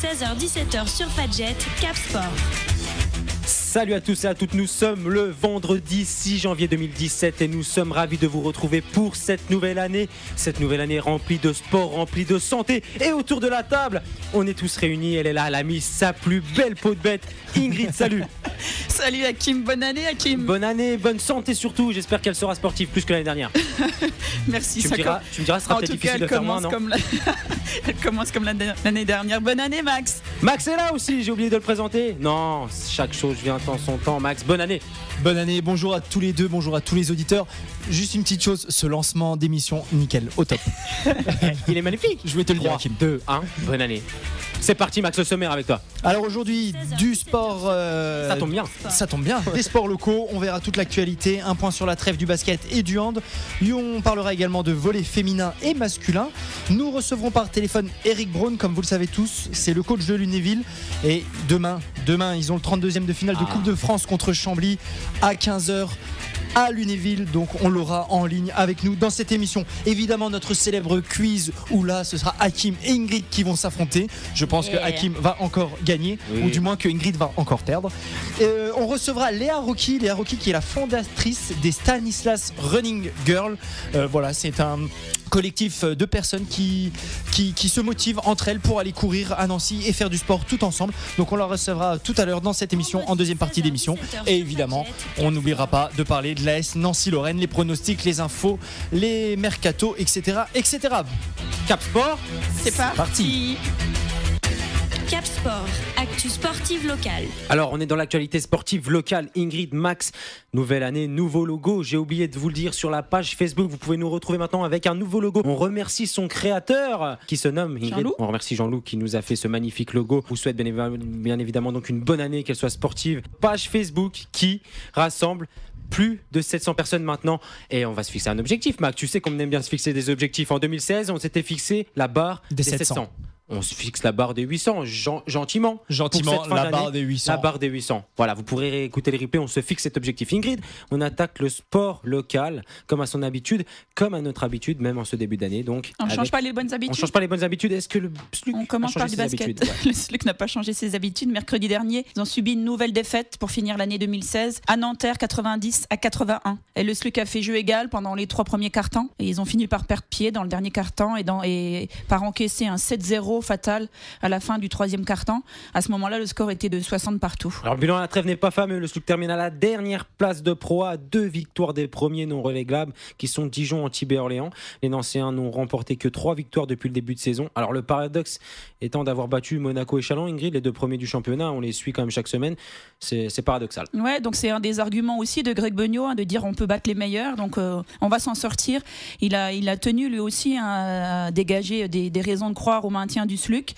16h-17h sur Fadjet, Cap Sport. Salut à tous et à toutes, nous sommes le vendredi 6 janvier 2017 et nous sommes ravis de vous retrouver pour cette nouvelle année remplie de sport, remplie de santé. Et autour de la table, on est tous réunis, elle est là, elle a mis sa plus belle peau de bête. Ingrid, salut. Salut Hakim, bonne année Hakim. Bonne année, bonne santé surtout, j'espère qu'elle sera sportive plus que l'année dernière. Merci. Tu me diras, ce sera peut-être difficile de faire moins, non? Elle commence comme l'année dernière. Bonne année Max. Max est là aussi, j'ai oublié de le présenter. Non, chaque chose vient en son temps. Max, bonne année. Bonne année, bonjour à tous les deux, bonjour à tous les auditeurs. Juste une petite chose, ce lancement d'émission, nickel, au top. Il est magnifique. Je voulais te le dire, 3, Hakim. 2, 1, bonne année. C'est parti Max, le sommaire avec toi. Alors aujourd'hui, du sport... Ça tombe bien. Ça tombe bien, des sports locaux, on verra toute l'actualité, un point sur la trêve du basket et du hand. On parlera également de volley féminin et masculin. Nous recevrons par téléphone Eric Braun, comme vous le savez tous, c'est le coach de Lunéville. Et demain, ils ont le 32e de finale de Coupe de France contre Chambly à 15h. à Lunéville, donc on l'aura en ligne avec nous dans cette émission. Évidemment notre célèbre quiz où là ce sera Hakim et Ingrid qui vont s'affronter. Je pense que Hakim va encore gagner, ou du moins que Ingrid va encore perdre. On recevra Léa Rocky qui est la fondatrice des Stanislas Running Girls. Voilà, c'est un collectif de personnes qui se motivent entre elles pour aller courir à Nancy et faire du sport tout ensemble. Donc on la recevra tout à l'heure dans cette émission, en deuxième partie d'émission. Et évidemment, on n'oubliera pas de parler de l'AS Nancy-Lorraine, les pronostics, les infos, les mercatos, etc. etc. Cap Sport, c'est parti. Cap Sport, actu sportive locale. Alors on est dans l'actualité sportive locale. Ingrid, Max, nouvelle année, nouveau logo. J'ai oublié de vous le dire sur la page Facebook. Vous pouvez nous retrouver maintenant avec un nouveau logo. On remercie son créateur qui se nomme Ingrid. Jean-Loup. On remercie Jean-Loup qui nous a fait ce magnifique logo. On vous souhaite bien évidemment donc une bonne année, qu'elle soit sportive. Page Facebook qui rassemble plus de 700 personnes maintenant. Et on va se fixer un objectif, Max. Tu sais qu'on aime bien se fixer des objectifs. En 2016, on s'était fixé la barre des 700. On se fixe la barre des 800, gentiment. Gentiment, la barre des 800. La barre des 800. Voilà, vous pourrez écouter les replays, on se fixe cet objectif. Ingrid, on attaque le sport local, comme à son habitude, comme à notre habitude, même en ce début d'année. Donc, on ne change pas les bonnes habitudes. On change pas les bonnes habitudes. Est-ce que le SLUC On commence par du basket. Le SLUC n'a pas changé ses habitudes. Mercredi dernier, ils ont subi une nouvelle défaite pour finir l'année 2016 à Nanterre, 90-81. Et le SLUC a fait jeu égal pendant les 3 premiers quarts-temps. Et ils ont fini par perdre pied dans le dernier quart-temps et par encaisser un 7-0 fatal à la fin du 3e quart-temps. À ce moment-là, le score était de 60 partout. Alors le bilan à la trêve n'est pas fameux. Le SLUC termine à la dernière place de Pro A, 2 victoires des premiers non relégables qui sont Dijon, Antibes et Orléans. Les Nancéens n'ont remporté que 3 victoires depuis le début de saison. Alors le paradoxe étant d'avoir battu Monaco et Châlons, Ingrid, les 2 premiers du championnat, on les suit quand même chaque semaine. C'est paradoxal. Ouais, donc c'est un des arguments aussi de Greg Beugnot, de dire on peut battre les meilleurs, donc on va s'en sortir. Il a tenu lui aussi à dégager des raisons de croire au maintien du SLUC.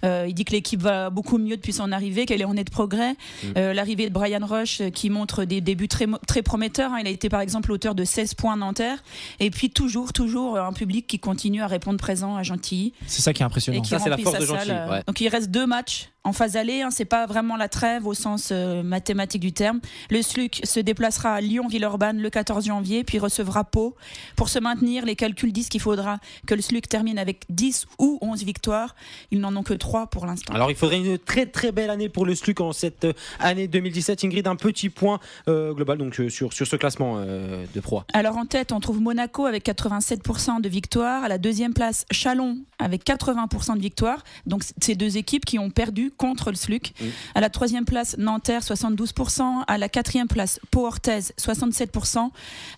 Il dit que l'équipe va beaucoup mieux depuis son arrivée, qu'elle est en net progrès. L'arrivée de Brian Rush qui montre des débuts très prometteurs. Il a été par exemple l'auteur de 16 points à Nanterre. Et puis toujours un public qui continue à répondre présent à Gentilly. C'est ça qui est impressionnant. Ça, c'est la force de Gentilly. Ouais. Donc il reste 2 matchs en phase aller, c'est pas vraiment la trêve au sens mathématique du terme. Le SLUC se déplacera à Lyon-Villeurbanne le 14 janvier, puis recevra Pau. Pour se maintenir, les calculs disent qu'il faudra que le SLUC termine avec 10 ou 11 victoires. Ils n'en ont que 3 pour l'instant. Alors il faudrait une très très belle année pour le SLUC en cette année 2017. Ingrid, un petit point global donc, sur ce classement de Pro A. Alors en tête, on trouve Monaco avec 87% de victoires. À la 2e place, Châlons avec 80% de victoires. Donc ces 2 équipes qui ont perdu contre le SLUC. À la 3e place, Nanterre 72%. À la 4e place, Pau-Orthez 67%.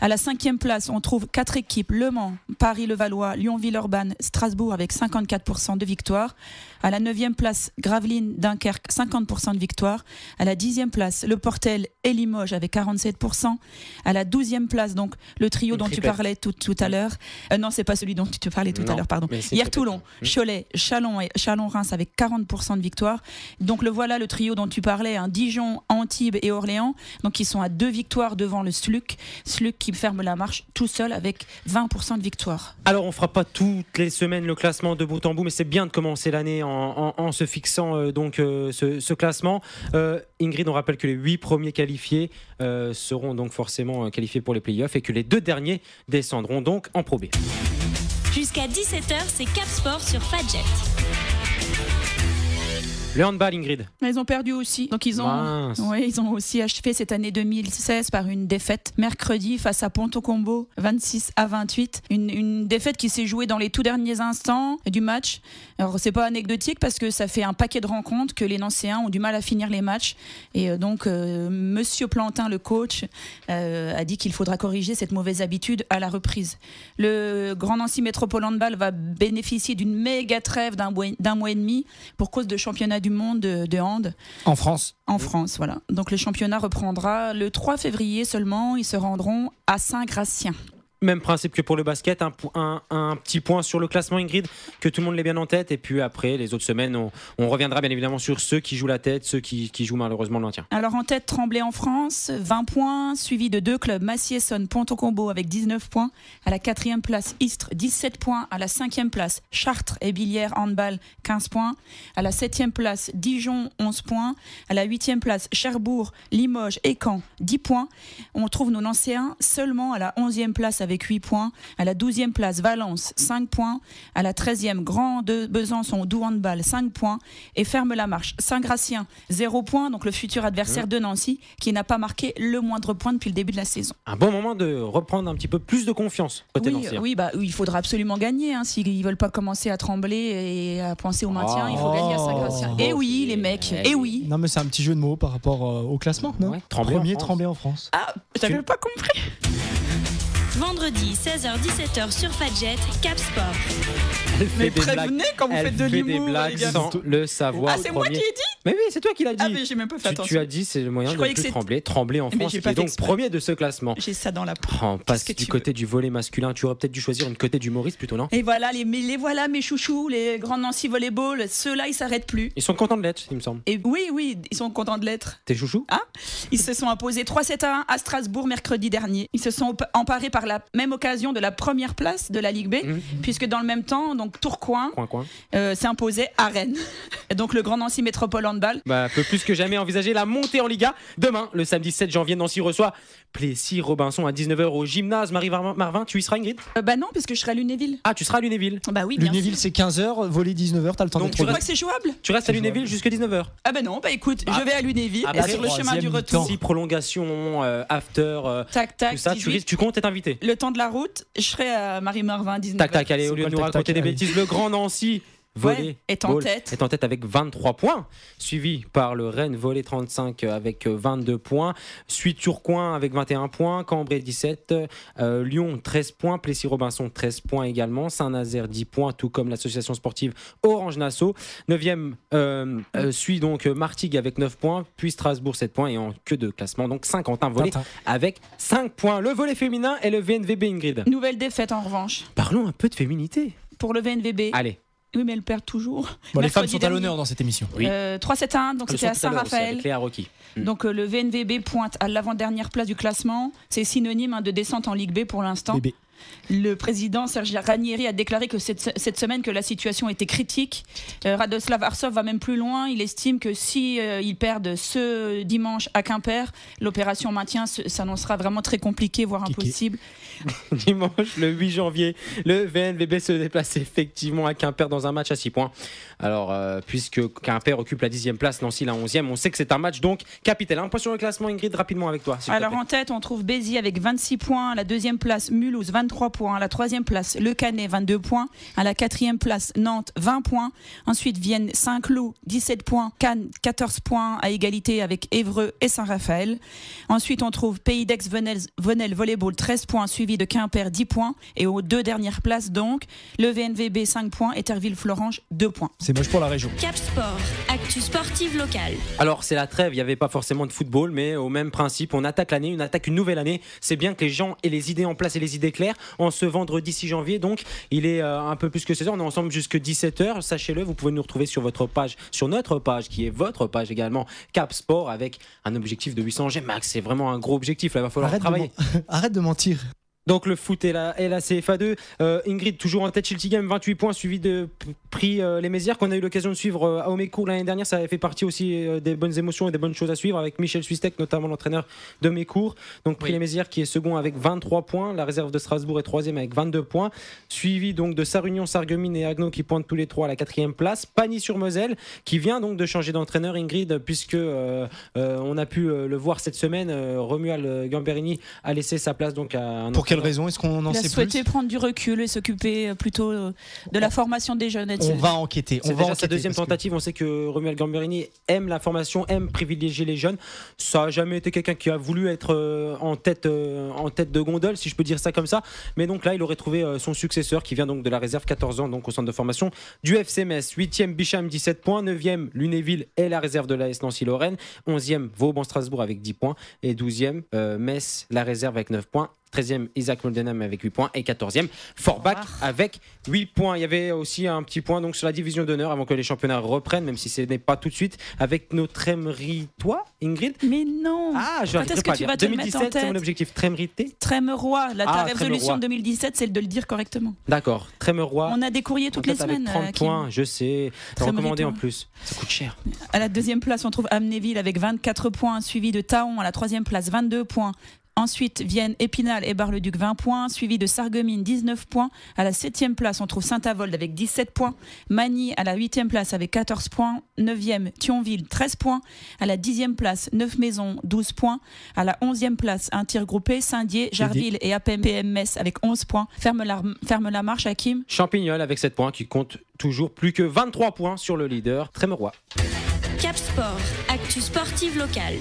À la 5e place, on trouve 4 équipes: Le Mans, Paris-Levallois, Lyon-Villeurbanne, Strasbourg avec 54% de victoires. À la 9e place, Gravelines, Dunkerque, 50% de victoire. À la 10e place, Le Portel et Limoges avec 47%. À la 12e place, donc le trio dont tu parlais tout à l'heure. Non, c'est pas celui dont tu te parlais tout à l'heure, pardon. Hier Toulon, Cholet, Châlons et Châlons-Reims avec 40% de victoire. Donc le voilà, le trio dont tu parlais, Dijon, Antibes et Orléans. Donc ils sont à 2 victoires devant le SLUC. SLUC qui ferme la marche tout seul avec 20% de victoire. Alors on fera pas toutes les semaines le classement de bout en bout, mais c'est bien de commencer l'année en se fixant ce classement. Ingrid, on rappelle que les 8 premiers qualifiés seront donc forcément qualifiés pour les playoffs et que les 2 derniers descendront donc en Pro B. Jusqu'à 17h, c'est Cap Sport sur Fadjet. Le handball, Ingrid. Mais ils ont perdu aussi. Donc ils ont aussi achevé cette année 2016 par une défaite mercredi face à Ponto Combo, 26-28. Une défaite qui s'est jouée dans les tout derniers instants du match. Alors c'est pas anecdotique parce que ça fait un paquet de rencontres que les Nancéens ont du mal à finir les matchs. Et donc Monsieur Plantin, le coach, a dit qu'il faudra corriger cette mauvaise habitude à la reprise. Le Grand Nancy Métropole Handball va bénéficier d'une méga trêve d'un mois et demi pour cause de championnat du monde de hand. En France. En France, voilà. Donc le championnat reprendra le 3 février seulement. Ils se rendront à Saint-Gratien. Même principe que pour le basket, un petit point sur le classement, Ingrid, que tout le monde l'ait bien en tête. Et puis après, les autres semaines, on reviendra bien évidemment sur ceux qui jouent la tête, ceux qui jouent malheureusement le maintien. Alors en tête, Tremblay en France, 20 points, suivi de 2 clubs, Massy-Essonne, Ponto Combo avec 19 points. À la 4e place, Istres, 17 points. À la 5e place, Chartres et Billières Handball, 15 points. À la 7e place, Dijon, 11 points. À la 8e place, Cherbourg, Limoges et Caen, 10 points. On trouve nos Nancéens seulement à la 11e place avec 8 points. À la 12e place, Valence, 5 points. À la 13e, Grand de Besançon, Doux Handball, 5 points. Et ferme la marche, Saint-Gratien, 0 points. Donc le futur adversaire de Nancy, qui n'a pas marqué le moindre point depuis le début de la saison. Un bon moment de reprendre un petit peu plus de confiance côté Nancéen. Oui, il faudra absolument gagner. S'ils ne veulent pas commencer à trembler et à penser au maintien, il faut gagner à Saint-Gratien. Et oui, les mecs, et oui. Non, mais c'est un petit jeu de mots par rapport au classement, non? Ouais, Tremblay en France. Ah, j'avais pas compris. Vendredi 16h-17h sur Fadjet, Cap Sport. Mais prévenez quand vous faites de l'humour. Elle fait des blagues sans le savoir. Ah, c'est moi qui ai dit? Mais oui, c'est toi qui l'as dit. Ah, mais j'ai même pas fait attention. Tu as dit c'est le moyen de plus trembler. Trembler en France, qui est donc premier de ce classement. J'ai ça dans la peau. On passe du côté du volley masculin. Tu aurais peut-être dû choisir une côté d'humoriste plutôt, non? Et voilà, voilà mes chouchous, les grands Nancy Volleyball. Ceux-là, ils s'arrêtent plus. Ils sont contents de l'être, il me semble. Et oui, ils sont contents de l'être. Tes chouchous? Ah, ils se sont imposés 3-7-1 à Strasbourg mercredi dernier. Ils se sont emparés par la même occasion de la première place de la Ligue B, puisque dans le même temps, donc Tourcoing s'est imposé à Rennes. Et donc le Grand Nancy Métropole Handball. Peut plus que jamais envisager la montée en Liga. Demain, le samedi 7 janvier, Nancy reçoit Plessis-Robinson à 19h au gymnase. Marie Marvin, tu y seras, Ingrid? Non, parce que je serai à Lunéville. Ah, tu seras à Lunéville? Bah oui, bien Lunéville, c'est 15h, volley 19h, t'as le temps de tu crois que c'est jouable? Tu restes à Lunéville jusqu'à 19h? Ah non, écoute, je vais à Lunéville et sur le chemin du retour. Si prolongation, after, tac, tout ça, tu comptes être invité? Le temps de la route, je serai à Marie-Marvin à 19h. Tac, allez, au lieu de nous raconter des bêtises, le Grand Nancy Volley est en tête avec 23 points, suivi par le Rennes Volley 35 avec 22 points, suit Tourcoing avec 21 points, Cambrai 17, Lyon 13 points, Plessis-Robinson 13 points également, Saint-Nazaire 10 points, tout comme l'association sportive Orange Nassau. 9e suit donc Martigues avec 9 points, puis Strasbourg 7 points et en queue de classement donc Saint-Quentin Volley avec 5 points. Le volley féminin et le VNVB, Ingrid. Nouvelle défaite en revanche. Parlons un peu de féminité. Pour le VNVB. Allez. Oui, mais elles perdent toujours. Les femmes sont à l'honneur dans cette émission. Oui. 3-7-1, donc c'était à Saint-Raphaël. Donc le VNVB pointe à l'avant-dernière place du classement. C'est synonyme de descente en Ligue B pour l'instant. Bébé. Le président Serge Ranieri a déclaré que cette semaine que la situation était critique. Radoslav Arsov va même plus loin. Il estime que si ils perdent ce dimanche à Quimper, l'opération maintien s'annoncera vraiment très compliquée, voire impossible. Dimanche, le 8 janvier, le VNVB se déplace effectivement à Quimper dans un match à 6 points. Alors, puisque Quimper occupe la 10e place, Nancy la 11e, on sait que c'est un match donc capital. Un point sur le classement, Ingrid, rapidement avec toi. Alors en tête, on trouve Béziers avec 26 points. À la 2e place, Mulhouse, 23 points. À la 3e place, Le Canet, 22 points. À la 4e place, Nantes, 20 points. Ensuite viennent Saint-Cloud, 17 points. Cannes, 14 points à égalité avec Évreux et Saint-Raphaël. Ensuite, on trouve Pays d'Aix-Venelle Volleyball, 13 points, suivi de Quimper, 10 points. Et aux 2 dernières places, donc, le VNVB, 5 points. Et Terville-Florange, 2 points. C'est moche pour la région. Cap Sport, actu sportive locale. Alors, c'est la trêve, il n'y avait pas forcément de football, mais au même principe, on attaque l'année, on attaque une nouvelle année. C'est bien que les gens aient les idées en place et les idées claires. En ce vendredi 6 janvier, donc, il est un peu plus que 16h, on est ensemble jusqu'à 17h. Sachez-le, vous pouvez nous retrouver sur notre page, qui est votre page également, Cap Sport, avec un objectif de 800 G max. C'est vraiment un gros objectif, là, il va falloir travailler. Arrête de mentir. Donc le foot et la CFA2. Ingrid, toujours en tête Chilty Game, 28 points, suivi de Prix les Mézières, qu'on a eu l'occasion de suivre à Omécourt l'année dernière. Ça avait fait partie aussi des bonnes émotions et des bonnes choses à suivre, avec Michel Suistek, notamment l'entraîneur de Mécourt. Donc Prix les Mézières qui est second avec 23 points. La réserve de Strasbourg est troisième avec 22 points. Suivi donc de Sarre-Union, Sarreguemines et Haguenau qui pointent tous les trois à la quatrième place. Pagny-sur-Moselle qui vient donc de changer d'entraîneur, Ingrid, puisque on a pu le voir cette semaine. Romuald Gamberini a laissé sa place donc à un Pour quelle raison? Est-ce qu'on en sait plus? Il a souhaité prendre du recul et s'occuper plutôt de la formation des jeunes. On va enquêter. C'est déjà sa deuxième tentative. On sait que Romuald Gamberini aime la formation, aime privilégier les jeunes. Ça n'a jamais été quelqu'un qui a voulu être en tête de gondole, si je peux dire ça comme ça. Mais donc là, il aurait trouvé son successeur qui vient donc de la réserve, 14 ans, donc au centre de formation du FC Metz. 8e Bicham, 17 points. 9e Lunéville et la réserve de l'AS Nancy-Lorraine. 11e Vauban-Strasbourg avec 10 points. Et 12e Metz, la réserve avec 9 points. 13e Isaac Moldenham avec 8 points et 14e Forbach avec 8 points. Il y avait aussi un petit point donc sur la division d'honneur avant que les championnats reprennent, même si ce n'est pas tout de suite, avec nos Trémery-Toi, Ingrid. Mais non. Ah, je n'arriverai pas à dire. 2017, c'est mon objectif. Trémery-Té. Trémeroy. Ta résolution 2017, c'est de le dire correctement. D'accord. Trémeroy. On a des courriers toutes les semaines. 30 points, je sais. Recommandé en plus. Ça coûte cher. À la deuxième place, on trouve Amnéville avec 24 points, suivi de Taon à la troisième place, 22 points. Ensuite viennent Épinal et Bar-le-Duc, 20 points, suivi de Sarreguemines, 19 points. À la 7e place, on trouve Saint-Avold avec 17 points. Magny à la 8e place avec 14 points. 9e, Thionville, 13 points. À la 10e place, Neuf-Maisons, 12 points. À la 11e place, un tir groupé, Saint-Dié, Jarville et APM Metz avec 11 points. Ferme la marche, Hakim. Champignol avec 7 points qui compte toujours plus que 23 points sur le leader, Trémeroy. Cap Sport, actu sportive locale.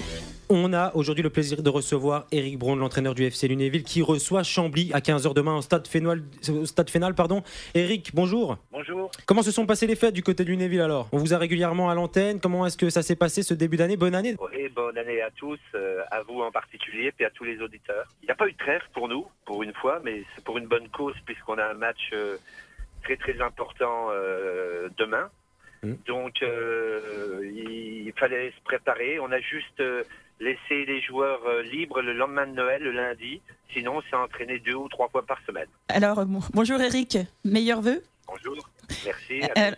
On a aujourd'hui le plaisir de recevoir Éric Braun, l'entraîneur du FC Lunéville, qui reçoit Chambly à 15h demain au stade Fénal. Éric, bonjour. Bonjour. Comment se sont passées les fêtes du côté de Lunéville alors? On vous a régulièrement à l'antenne. Comment est-ce que ça s'est passé ce début d'année? Bonne année. Oui, bonne année à tous, à vous en particulier, puis à tous les auditeurs. Il n'y a pas eu de trêve pour nous, pour une fois, mais c'est pour une bonne cause, puisqu'on a un match très très important demain. Donc il fallait se préparer. On a juste laissé les joueurs libres le lendemain de Noël, le lundi. Sinon, c'est entraîné 2 ou 3 fois par semaine. Alors, bonjour Eric, meilleurs vœux. Bonjour, merci. À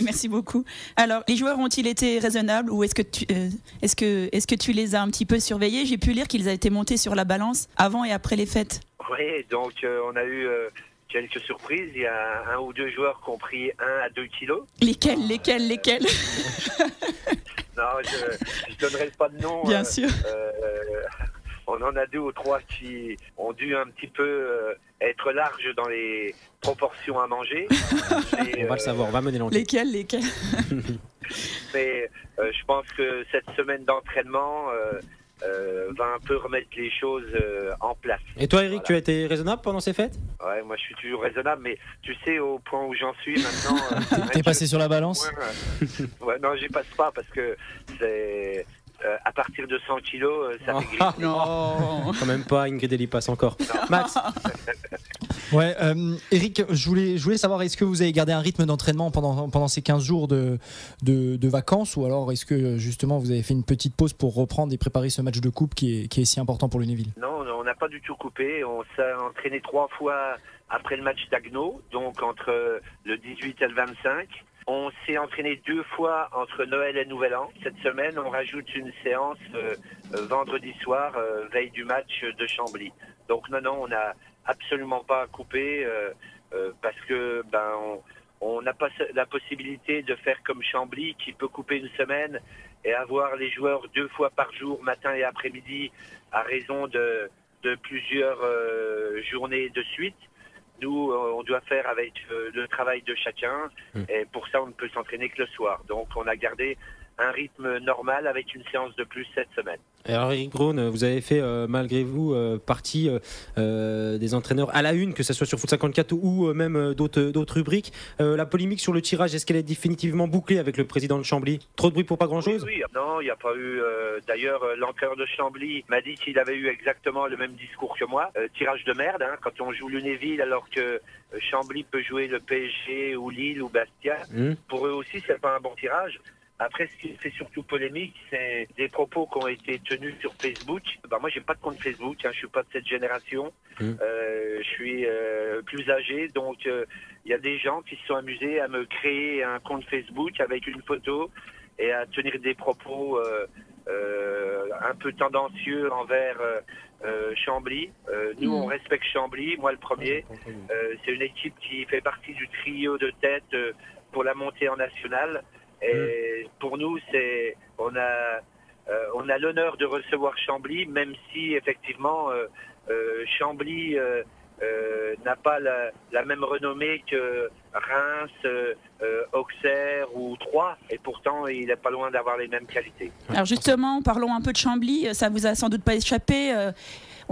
merci beaucoup. Alors, les joueurs ont-ils été raisonnables ou est-ce que tu les as un petit peu surveillés? J'ai pu lire qu'ils avaient été montés sur la balance avant et après les fêtes. Oui, donc on a eu quelques surprises. Il y a 1 ou 2 joueurs qui ont pris 1 à 2 kilos. Lesquels Non, je donnerai pas de nom. Bien sûr. On en a 2 ou 3 qui ont dû un petit peu être larges dans les proportions à manger. On va le savoir, on va mener l'enquête. Lesquels Mais je pense que cette semaine d'entraînement va un peu remettre les choses en place. Et toi, Eric, tu as été raisonnable pendant ces fêtes? Ouais, moi je suis toujours raisonnable, mais tu sais, au point où j'en suis maintenant... T'es passé sur la balance? Ouais, non, j'y passe pas parce que c'est... à partir de 100 kilos, ça fait gris. Non, quand même pas, Ingrid elle y passe encore. Max. Ouais, Eric, je voulais savoir, est-ce que vous avez gardé un rythme d'entraînement pendant ces 15 jours de vacances, ou alors est-ce que justement vous avez fait une petite pause pour reprendre et préparer ce match de coupe qui est si important pour Lunéville? Non, on n'a pas du tout coupé. On s'est entraîné 3 fois après le match d'Haguenau, donc entre le 18 et le 25. On s'est entraîné 2 fois entre Noël et Nouvel An. Cette semaine, on rajoute une séance vendredi soir, veille du match de Chambly. Donc non, on n'a absolument pas coupé parce que on n'a pas la possibilité de faire comme Chambly qui peut couper une semaine et avoir les joueurs 2 fois par jour, matin et après-midi, à raison de plusieurs journées de suite. Nous, on doit faire avec le travail de chacun et pour ça, on ne peut s'entraîner que le soir. Donc, on a gardé un rythme normal avec une séance de plus cette semaine. Alors Éric Braun, vous avez fait malgré vous partie des entraîneurs à la une, que ce soit sur Foot 54 ou même d'autres rubriques. La polémique sur le tirage, est-ce qu'elle est définitivement bouclée avec le président de Chambly? Trop de bruit pour pas grand-chose? Oui, non, il n'y a pas eu... D'ailleurs, l'entraîneur de Chambly m'a dit qu'il avait eu exactement le même discours que moi. Tirage de merde, hein, quand on joue Lunéville alors que Chambly peut jouer le PSG ou Lille ou Bastia. Pour eux aussi, c'est pas un bon tirage. Après, ce qui fait surtout polémique, c'est des propos qui ont été tenus sur Facebook. Moi, j'ai pas de compte Facebook, je suis pas de cette génération. Je suis plus âgé, donc il y a des gens qui se sont amusés à me créer un compte Facebook avec une photo et à tenir des propos un peu tendancieux envers Chambly. Nous, on respecte Chambly, moi le premier. C'est une équipe qui fait partie du trio de tête pour la montée en nationale. Et pour nous, on a l'honneur de recevoir Chambly, même si effectivement Chambly n'a pas la même renommée que Reims, Auxerre ou Troyes, et pourtant il n'est pas loin d'avoir les mêmes qualités. Alors justement, parlons un peu de Chambly, ça vous a sans doute pas échappé.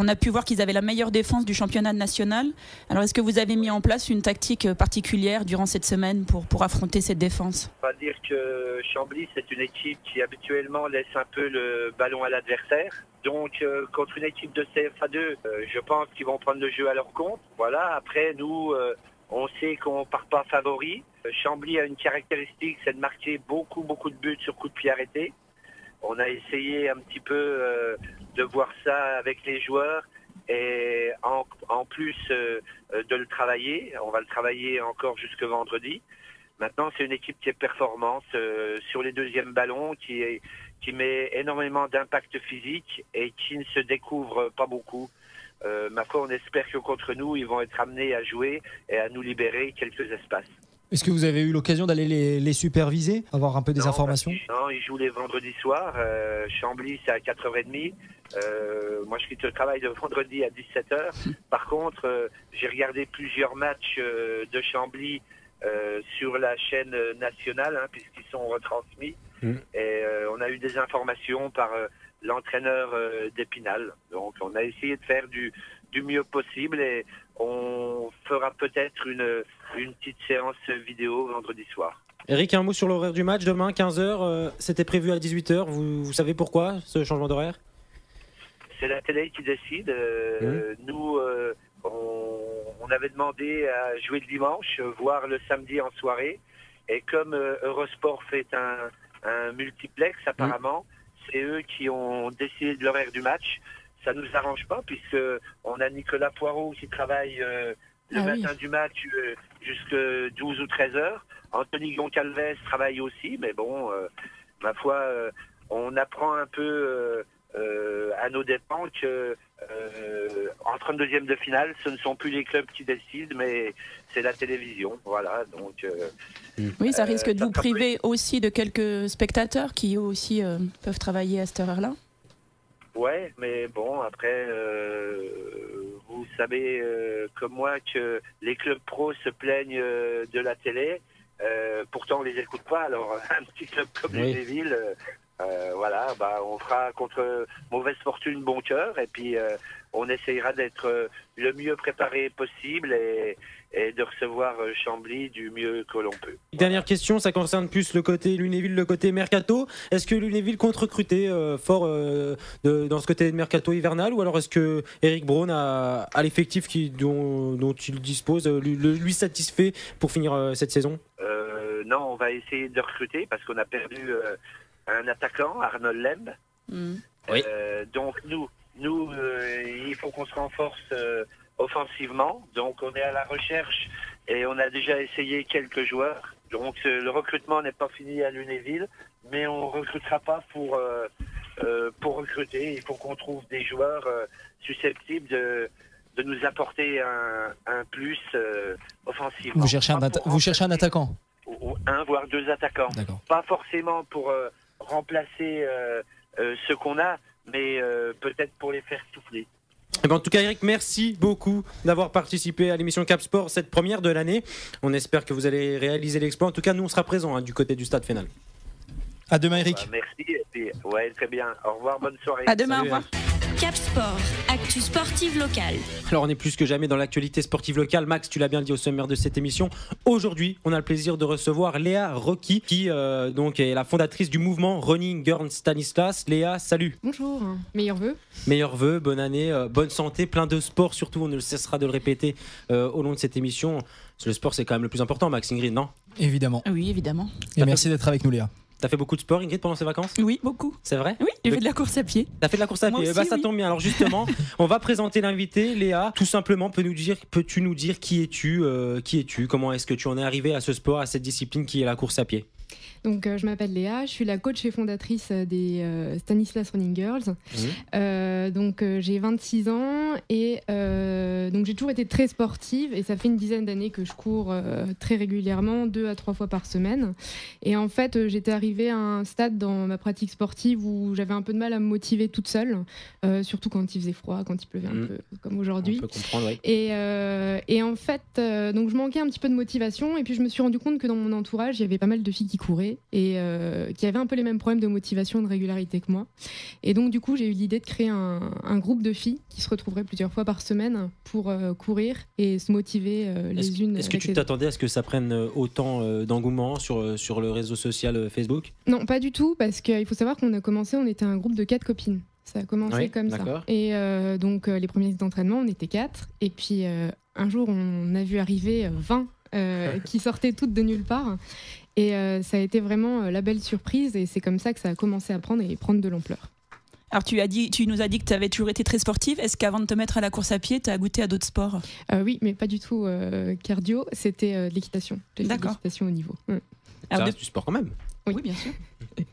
On a pu voir qu'ils avaient la meilleure défense du championnat national. Alors est-ce que vous avez mis en place une tactique particulière durant cette semaine pour affronter cette défense? On va dire que Chambly, c'est une équipe qui habituellement laisse un peu le ballon à l'adversaire. Donc contre une équipe de CFA2, je pense qu'ils vont prendre le jeu à leur compte. Voilà. Après, nous, on sait qu'on part pas favori. Chambly a une caractéristique, c'est de marquer beaucoup de buts sur coup de pied arrêté. On a essayé un petit peu de voir ça avec les joueurs et en plus de le travailler. On va le travailler encore jusque vendredi. Maintenant, c'est une équipe qui est performante sur les deuxièmes ballons, qui met énormément d'impact physique et qui ne se découvre pas beaucoup. Ma foi, on espère que contre nous, ils vont être amenés à jouer et à nous libérer quelques espaces. Est-ce que vous avez eu l'occasion d'aller les superviser, avoir un peu des informations? Non, ils jouent les vendredis soirs. Chambly, c'est à 4h30. Moi, je quitte le travail le vendredi à 17h. Par contre, j'ai regardé plusieurs matchs de Chambly sur la chaîne nationale, puisqu'ils sont retransmis. Et on a eu des informations par l'entraîneur d'Épinal. Donc, on a essayé de faire du mieux possible et on fera peut-être une petite séance vidéo vendredi soir. Eric, un mot sur l'horaire du match demain, 15h. C'était prévu à 18h. Vous savez pourquoi ce changement d'horaire? C'est la télé qui décide. Nous, on avait demandé à jouer le dimanche, voire le samedi en soirée. Et comme Eurosport fait un multiplex apparemment, c'est eux qui ont décidé de l'horaire du match. Ça nous arrange pas puisque on a Nicolas Poirot qui travaille le matin du match jusqu'à 12 ou 13 heures. Anthony Goncalves travaille aussi, mais bon, ma foi, on apprend un peu à nos dépens que en 32e de finale, ce ne sont plus les clubs qui décident, mais c'est la télévision. Voilà, donc. Oui, ça risque de vous priver aussi de quelques spectateurs qui eux aussi peuvent travailler à cette heure-là. Ouais, mais bon, après, vous savez comme moi que les clubs pros se plaignent de la télé. Pourtant, on les écoute pas. Alors, un petit club comme Lunéville, voilà, on fera contre mauvaise fortune bon cœur. Et puis, on essayera d'être le mieux préparé possible et de recevoir Chambly du mieux que l'on peut. Dernière question, ça concerne plus le côté Lunéville, le côté Mercato. Est-ce que Lunéville compte recruter fort dans ce côté de Mercato hivernal, ou alors est-ce que Eric Braun a l'effectif dont il dispose, lui satisfait pour finir cette saison? Non, on va essayer de recruter parce qu'on a perdu un attaquant, Arnold Lemb. Oui. Donc nous, il faut qu'on se renforce offensivement. Donc on est à la recherche et on a déjà essayé quelques joueurs. Donc le recrutement n'est pas fini à Lunéville, mais on ne recrutera pas pour recruter. Il faut qu'on trouve des joueurs susceptibles de nous apporter un plus offensivement. Vous cherchez un attaquant? Un voire deux attaquants. Pas forcément pour remplacer ce qu'on a, mais peut-être pour les faire souffler. En tout cas, Eric, merci beaucoup d'avoir participé à l'émission Cap Sport, cette première de l'année. On espère que vous allez réaliser l'exploit. En tout cas, nous, on sera présents du côté du stade Fénal. À demain, Eric. Merci. Et puis, très bien. Au revoir, bonne soirée. À demain, au revoir. Cap Sport, actu sportive locale. Alors on est plus que jamais dans l'actualité sportive locale. Max, tu l'as bien dit au sommaire de cette émission. Aujourd'hui, on a le plaisir de recevoir Léa Rocky, qui donc est la fondatrice du mouvement Running Girl Stanislas. Léa, salut. Bonjour, meilleurs vœux. Meilleurs vœux, bonne année, bonne santé, plein de sport surtout. On ne cessera de le répéter au long de cette émission. Le sport, c'est quand même le plus important, Max, Ingrid, non? Évidemment. Oui, évidemment. Et merci d'être avec nous, Léa. T'as fait beaucoup de sport, Ingrid, pendant ces vacances? Oui, beaucoup. C'est vrai? Oui, j'ai fait de la course à pied. T'as fait de la course à Moi pied? aussi, Ça oui. tombe bien. Alors justement, on va présenter l'invité. Léa, tout simplement, peux-tu nous dire qui es-tu? Comment est-ce que tu en es arrivé à ce sport, à cette discipline qui est la course à pied? Donc, je m'appelle Léa, je suis la coach et fondatrice des Stanislas Running Girls. J'ai 26 ans et donc j'ai toujours été très sportive et ça fait une dizaine d'années que je cours très régulièrement, 2 à 3 fois par semaine. Et en fait, j'étais arrivée à un stade dans ma pratique sportive où j'avais un peu de mal à me motiver toute seule, surtout quand il faisait froid, quand il pleuvait un peu comme aujourd'hui. On peut comprendre, oui. Et en fait, donc je manquais un petit peu de motivation et puis je me suis rendu compte que dans mon entourage, il y avait pas mal de filles qui couraient et qui avaient un peu les mêmes problèmes de motivation et de régularité que moi. Et donc du coup, j'ai eu l'idée de créer un groupe de filles qui se retrouveraient plusieurs fois par semaine pour courir et se motiver les unes. Est-ce que tu t'attendais à ce que ça prenne autant d'engouement sur le réseau social Facebook? Non, pas du tout, parce qu'il faut savoir qu'on a commencé, on était un groupe de 4 copines. Ça a commencé comme ça. Et donc les premiers entraînements, on était 4. Et puis un jour, on a vu arriver 20 qui sortaient toutes de nulle part. Et ça a été vraiment la belle surprise. Et c'est comme ça que ça a commencé à prendre de l'ampleur. Alors tu nous as dit que tu avais toujours été très sportive. Est-ce qu'avant de te mettre à la course à pied, tu as goûté à d'autres sports? Oui, mais pas du tout cardio. C'était de l'équitation. J'ai fait de l'équitation au niveau. Ça reste du sport quand même. Oui, bien sûr.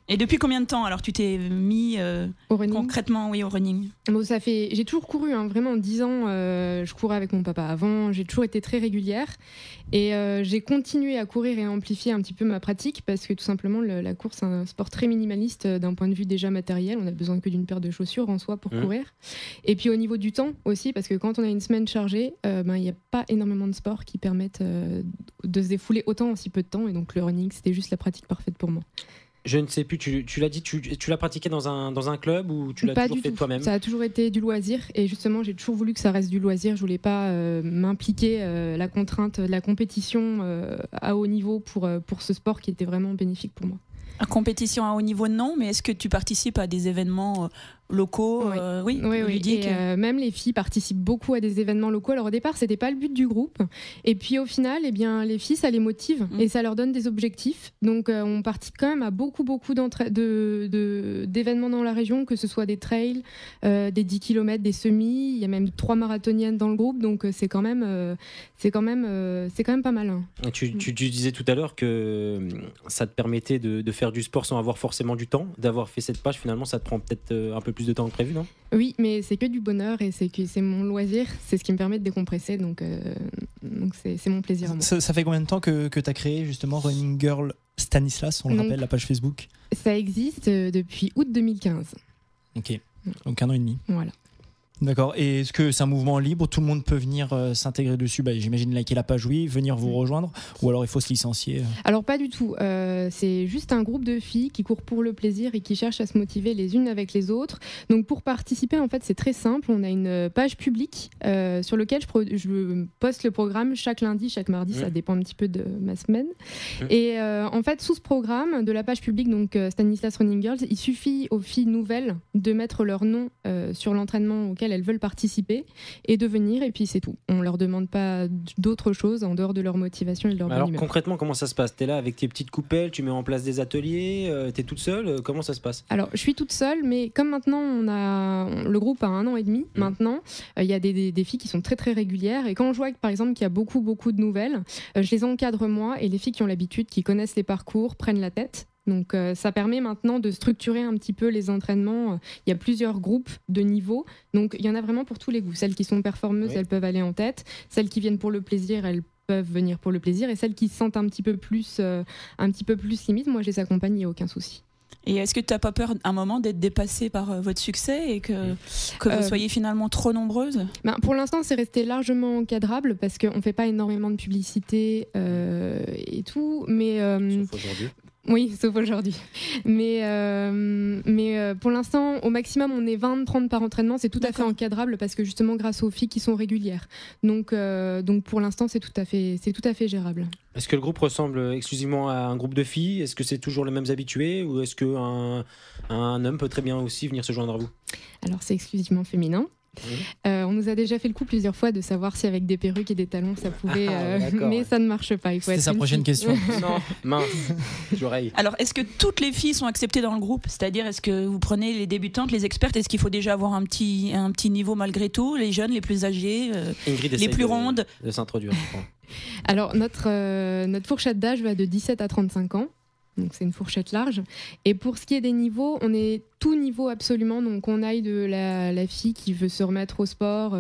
Et depuis combien de temps alors tu t'es mis au running. Concrètement au running? Bon, j'ai toujours couru, vraiment 10 ans. Je courais avec mon papa avant. J'ai toujours été très régulière et j'ai continué à courir et à amplifier un petit peu ma pratique parce que tout simplement la course c'est un sport très minimaliste d'un point de vue déjà matériel. On a besoin que d'une paire de chaussures en soi pour courir. Et puis au niveau du temps aussi, parce que quand on a une semaine chargée, il n'y a pas énormément de sports qui permettent de se défouler autant en si peu de temps. Et donc le running, c'était juste la pratique parfaite pour moi. Je ne sais plus, tu l'as dit, tu l'as pratiqué dans un club ou tu l'as toujours fait toi-même? Ça a toujours été du loisir et justement j'ai toujours voulu que ça reste du loisir. Je voulais pas m'impliquer la contrainte de la compétition à haut niveau pour ce sport qui était vraiment bénéfique pour moi. À compétition à haut niveau, non, mais est-ce que tu participes à des événements locaux? Oui. Et même les filles participent beaucoup à des événements locaux. Alors au départ, c'était pas le but du groupe. Et puis au final, les filles, ça les motive et ça leur donne des objectifs. Donc on participe quand même à beaucoup d'événements dans la région, que ce soit des trails, des 10 km, des semis. Il y a même 3 marathoniennes dans le groupe. Donc c'est quand même pas mal. Hein. Tu disais tout à l'heure que ça te permettait de faire du sport sans avoir forcément du temps, d'avoir fait cette page. Finalement, ça te prend peut-être un peu plus de temps que prévu, non? Oui, mais c'est que du bonheur et c'est mon loisir, c'est ce qui me permet de décompresser, donc c'est mon plaisir à moi. Ça fait combien de temps que tu as créé justement Running Girl Stanislas, on le rappelle, la page Facebook? Ça existe depuis août 2015. Ok, donc 1 an et demi. Voilà. D'accord, et est-ce que c'est un mouvement libre? Tout le monde peut venir s'intégrer dessus? J'imagine liker la page, oui, venir vous rejoindre, ou alors il faut se licencier? Alors pas du tout, c'est juste un groupe de filles qui courent pour le plaisir et qui cherchent à se motiver les unes avec les autres. Donc pour participer, en fait, c'est très simple, on a une page publique sur laquelle je poste le programme chaque lundi, chaque mardi, ça dépend un petit peu de ma semaine. Et en fait, sous ce programme de la page publique, donc Stanislas Running Girls, il suffit aux filles nouvelles de mettre leur nom sur l'entraînement auquel elles veulent participer et de venir, et puis c'est tout. On leur demande pas d'autre chose en dehors de leur motivation et de leur bonne humeur. Alors concrètement, comment ça se passe? T'es là avec tes petites coupelles, tu mets en place des ateliers, t'es toute seule, comment ça se passe? Alors je suis toute seule, mais comme maintenant le groupe a 1 an et demi maintenant, il y a des filles qui sont très très régulières, et quand je vois par exemple qu'il y a beaucoup de nouvelles, je les encadre moi, et les filles qui ont l'habitude, qui connaissent les parcours, prennent la tête. Donc ça permet maintenant de structurer un petit peu les entraînements. Il y a plusieurs groupes de niveaux, donc il y en a vraiment pour tous les goûts. Celles qui sont performeuses, elles peuvent aller en tête. Celles qui viennent pour le plaisir, elles peuvent venir pour le plaisir. Et celles qui se sentent un petit peu plus limite, moi je les accompagne, il n'y a aucun souci. Et est-ce que tu n'as pas peur à un moment d'être dépassée par votre succès et que vous soyez finalement trop nombreuses? Pour l'instant, c'est resté largement encadrable parce qu'on ne fait pas énormément de publicité et tout. Mais, sauf aujourd'hui. Oui, sauf aujourd'hui. Mais pour l'instant, au maximum, on est 20-30 par entraînement. C'est tout à fait encadrable parce que justement, grâce aux filles qui sont régulières. Donc pour l'instant, c'est tout à fait gérable. Est-ce que le groupe ressemble exclusivement à un groupe de filles? Est-ce que c'est toujours les mêmes habitués? Ou est-ce qu'un homme peut très bien aussi venir se joindre à vous? Alors, c'est exclusivement féminin. On nous a déjà fait le coup plusieurs fois de savoir si avec des perruques et des talons ça pouvait, mais ça ne marche pas. C'était sa prochaine question. Non, mince, j'oreille. Alors, est-ce que toutes les filles sont acceptées dans le groupe ? C'est-à-dire, est-ce que vous prenez les débutantes, les expertes ? Est-ce qu'il faut déjà avoir un petit niveau malgré tout ? Les jeunes, les plus âgés, les plus rondes ? De s'introduire, je crois. Alors notre fourchette d'âge va de 17 à 35 ans. Donc c'est une fourchette large. Et pour ce qui est des niveaux, on est tout niveau absolument. Donc on aille de la fille qui veut se remettre au sport,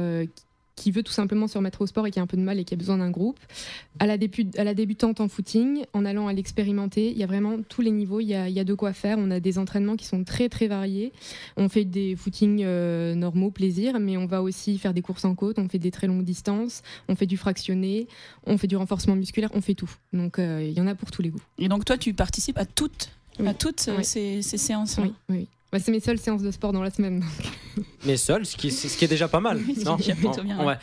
qui veut tout simplement se remettre au sport et qui a un peu de mal et qui a besoin d'un groupe, à la débutante en footing, en allant à l'expérimenter. Il y a vraiment tous les niveaux, il y a de quoi faire. On a des entraînements qui sont très très variés. On fait des footings normaux, plaisir, mais on va aussi faire des courses en côte, on fait des très longues distances, on fait du fractionné, on fait du renforcement musculaire, on fait tout. Donc il y en a pour tous les goûts. Et donc toi, tu participes à toutes Oui. ces séances-là ? Oui. Bah, c'est mes seules séances de sport dans la semaine. Mais seul, ce qui est déjà pas mal. Oui, c'est non déjà plutôt bien, ouais.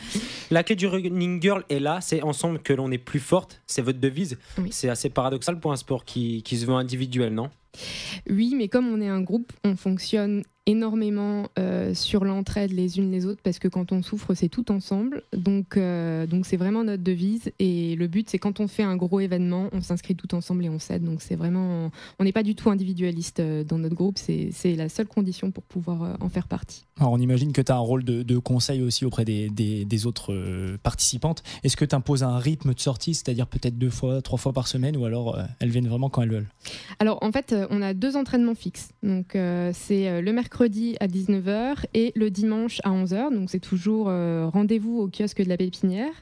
La clé du running girl est là, c'est ensemble que l'on est plus forte, c'est votre devise. Oui. C'est assez paradoxal pour un sport qui se veut individuel, non ? Oui, mais comme on est un groupe, on fonctionne énormément sur l'entraide les unes les autres, parce que quand on souffre, c'est tout ensemble. Donc c'est vraiment notre devise. Et le but, c'est quand on fait un gros événement, on s'inscrit tout ensemble et on s'aide. Donc c'est vraiment, on n'est pas du tout individualiste dans notre groupe. C'est la seule condition pour pouvoir en faire partie. Alors on imagine que tu as un rôle de conseil aussi auprès des autres participantes. Est-ce que tu imposes un rythme de sortie, c'est-à-dire peut-être 2 fois, 3 fois par semaine, ou alors elles viennent vraiment quand elles veulent ? Alors en fait, on a 2 entraînements fixes. Donc c'est le mercredi à 19h et le dimanche à 11h. Donc c'est toujours rendez-vous au kiosque de la Pépinière.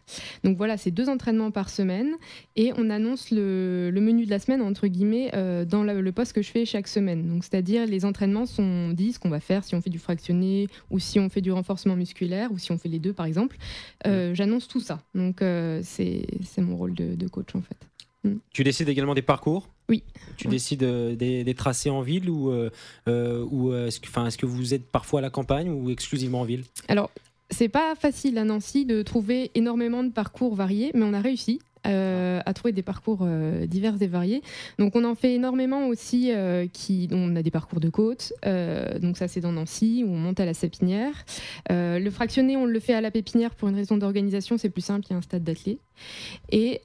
Donc voilà, c'est 2 entraînements par semaine et on annonce le menu de la semaine entre guillemets dans le post que je fais chaque semaine. Donc c'est-à-dire les entraînements disent ce qu'on va faire si on fait du fractionné ou si on fait du renforcement musculaire ou si on fait les 2 par exemple. J'annonce tout ça. Donc c'est mon rôle de coach en fait. Tu décides également des parcours ? Oui. Tu décides des tracés en ville ou est-ce que vous êtes parfois à la campagne ou exclusivement en ville ? Alors, c'est pas facile à Nancy de trouver énormément de parcours variés, mais on a réussi à trouver des parcours divers et variés. Donc on en fait énormément aussi on a des parcours de côte, donc ça c'est dans Nancy où on monte à la Sapinière. Le fractionné on le fait à la Pépinière pour une raison d'organisation, c'est plus simple, il y a un stade d'athlée. Et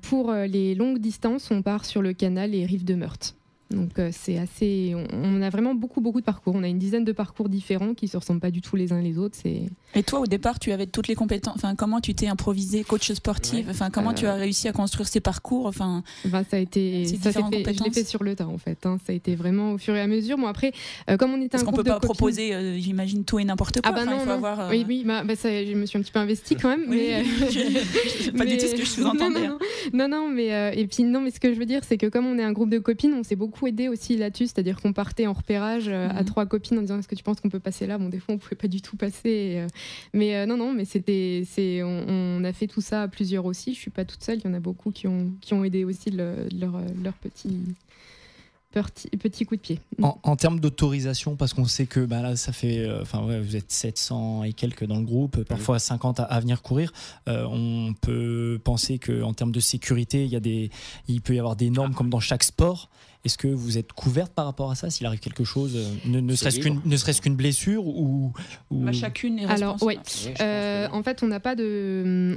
pour les longues distances on part sur le canal et rives de Meurthe. Donc c'est assez, on a vraiment beaucoup de parcours. On a une dizaine de parcours différents qui se ressemblent pas du tout les uns les autres. Et toi, au départ, tu avais toutes les compétences. Enfin, comment tu t'es improvisée coach sportive ? Enfin, comment tu as réussi à construire ces parcours ? Enfin, ça a été, je l'ai fait sur le tas en fait. Ça a été vraiment au fur et à mesure. Bon après, comme on était un groupe de copines, parce qu'on peut pas proposer, j'imagine tout et n'importe quoi. Ah bah non, il faut avoir. Oui, ça, je me suis un petit peu investie quand même. Oui, mais pas du tout ce que je sous-entendais. Non, mais et puis non, mais ce que je veux dire, c'est que comme on est un groupe de copines, on s'est beaucoup aidé aussi là-dessus, c'est-à-dire qu'on partait en repérage à 3 copines en disant est-ce que tu penses qu'on peut passer là ? Bon, des fois on pouvait pas du tout passer, mais non, mais on a fait tout ça à plusieurs aussi. Je suis pas toute seule, il y en a beaucoup qui ont aidé aussi leur petit coup de pied. En termes d'autorisation, parce qu'on sait que là ça fait, vous êtes 700 et quelques dans le groupe, parfois 50 à venir courir. On peut penser qu'en termes de sécurité, il peut y avoir des normes comme dans chaque sport. Est-ce que vous êtes couverte par rapport à ça s'il arrive quelque chose, ne serait-ce qu'une blessure ou... Chacune est responsable. Alors oui, en fait on n'a pas le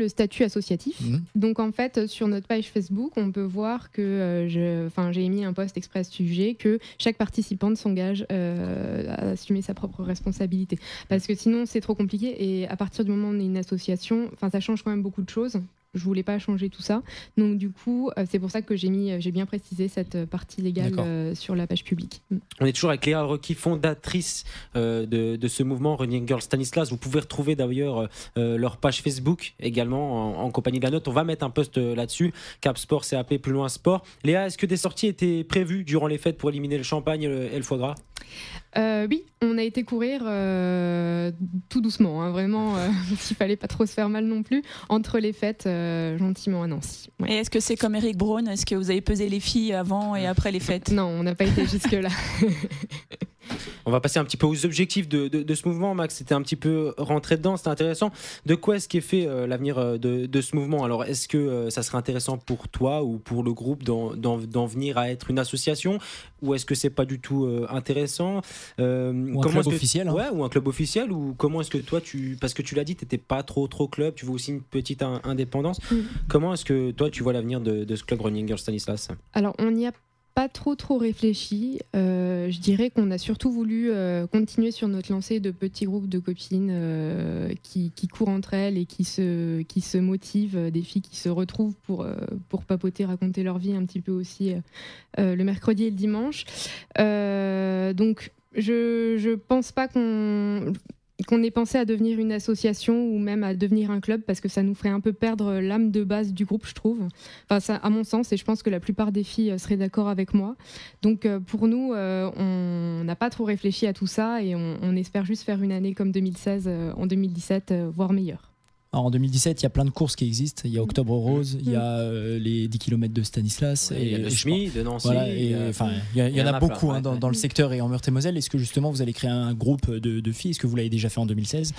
statut associatif. Donc en fait sur notre page Facebook on peut voir que j'ai émis un post express sujet que chaque participante s'engage à assumer sa propre responsabilité. Parce que sinon c'est trop compliqué et à partir du moment où on est une association, ça change quand même beaucoup de choses. Je voulais pas changer tout ça, donc du coup c'est pour ça que j'ai bien précisé cette partie légale sur la page publique. On est toujours avec Léa Requi, fondatrice de ce mouvement Running Girl Stanislas. Vous pouvez retrouver d'ailleurs leur page Facebook également en compagnie de la note. On va mettre un post là-dessus. Cap Sport, CAP, plus loin sport. Léa, est-ce que des sorties étaient prévues durant les fêtes pour éliminer le champagne et le foie gras ? Oui, on a été courir tout doucement, vraiment, s'il fallait pas trop se faire mal non plus, entre les fêtes, gentiment à Nancy. Ouais. Et est-ce que c'est comme Eric Braun ? Est-ce que vous avez pesé les filles avant et après les fêtes ? Non, on n'a pas été jusque-là. On va passer un petit peu aux objectifs de ce mouvement. Max, c'était un petit peu rentré dedans, c'était intéressant. De quoi est-ce qu'est fait l'avenir de ce mouvement? Alors, est-ce que ça serait intéressant pour toi ou pour le groupe d'en venir à être une association, ou est-ce que c'est pas du tout intéressant, ou un club officiel, hein. Ouais, ou un club officiel, ou comment est-ce que toi parce que tu l'as dit, t'étais pas trop club, tu veux aussi une petite indépendance. Comment est-ce que toi tu vois l'avenir de ce club Running Girls Stanislas? Alors, on n'y a pas trop réfléchi. Je dirais qu'on a surtout voulu continuer sur notre lancée de petits groupes de copines qui courent entre elles et qui se motivent, des filles qui se retrouvent pour papoter, raconter leur vie un petit peu aussi le mercredi et le dimanche. Donc je pense pas qu'on ait pensé à devenir une association ou même à devenir un club, parce que ça nous ferait un peu perdre l'âme de base du groupe, je trouve. Enfin, ça, à mon sens, et je pense que la plupart des filles seraient d'accord avec moi. Donc pour nous, on n'a pas trop réfléchi à tout ça et on espère juste faire une année comme 2016 en 2017, voire meilleure. Alors, en 2017, il y a plein de courses qui existent. Il y a Octobre Rose, il y a les 10 km de Stanislas. Ouais, il y a le SMI de Nancy. Voilà, il y en a beaucoup dans le secteur et en Meurthe-et-Moselle. Est-ce que justement vous allez créer un groupe de filles? Est-ce que vous l'avez déjà fait en 2016?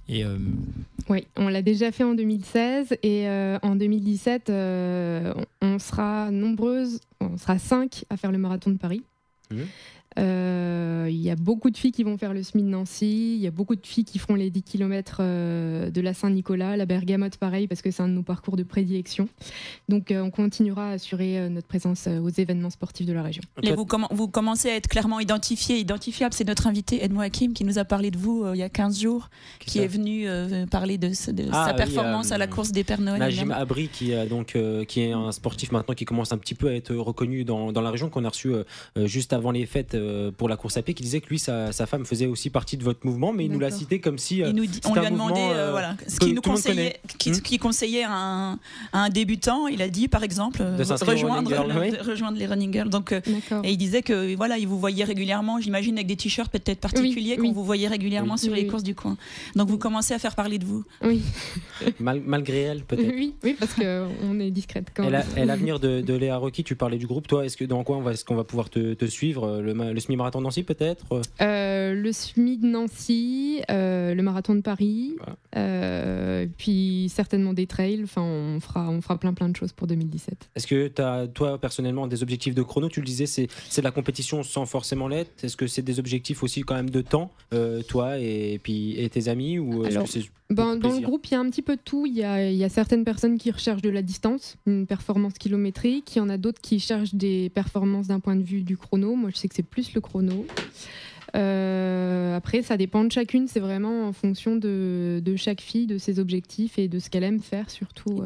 Oui, on l'a déjà fait en 2016 et en 2017, on sera nombreuses, on sera 5 à faire le marathon de Paris. Il y a beaucoup de filles qui vont faire le SMI de Nancy, il y a beaucoup de filles qui feront les 10 km de la Saint-Nicolas, la Bergamote pareil, parce que c'est un de nos parcours de prédilection. Donc on continuera à assurer notre présence aux événements sportifs de la région. Et vous commencez à être clairement identifiable. C'est notre invité Edmond Hakim qui nous a parlé de vous il y a 15 jours, qui est venu parler de sa performance à la course des Pères Noël. Najim Abri, qui est un sportif maintenant qui commence un petit peu à être reconnu dans la région, qu'on a reçu juste avant les fêtes pour la course à pied, qui disait que lui, sa femme faisait aussi partie de votre mouvement, mais il nous l'a cité comme si on lui a demandé ce qu'il nous conseillait, qui conseillait à un débutant. Il a dit par exemple rejoindre les Running Girls. Donc et il disait que voilà, il vous voyait régulièrement, j'imagine avec des t-shirts peut-être particuliers, qu'on vous voyait régulièrement sur les courses du coin. Donc vous commencez à faire parler de vous. Oui. Malgré elle peut-être. Oui, parce qu'on est discrète quand même. Et l'avenir de Léa Rocky, tu parlais du groupe. Toi, dans quoi est-ce qu'on va pouvoir te suivre? Le semi-marathon de Nancy peut-être? Le SMI de Nancy, le marathon de Paris, puis certainement des trails. Enfin, on fera plein de choses pour 2017. Est-ce que tu as, toi, personnellement, des objectifs de chrono? Tu le disais, c'est de la compétition sans forcément l'être. Est-ce que c'est des objectifs aussi quand même de temps, toi et tes amis, ou est-ce que c'est dans le groupe, il y a un petit peu de tout. Il y a certaines personnes qui recherchent de la distance, une performance kilométrique. Il y en a d'autres qui cherchent des performances d'un point de vue du chrono. Moi, je sais que c'est plus le chrono. Après, ça dépend de chacune. C'est vraiment en fonction de chaque fille, de ses objectifs et de ce qu'elle aime faire surtout.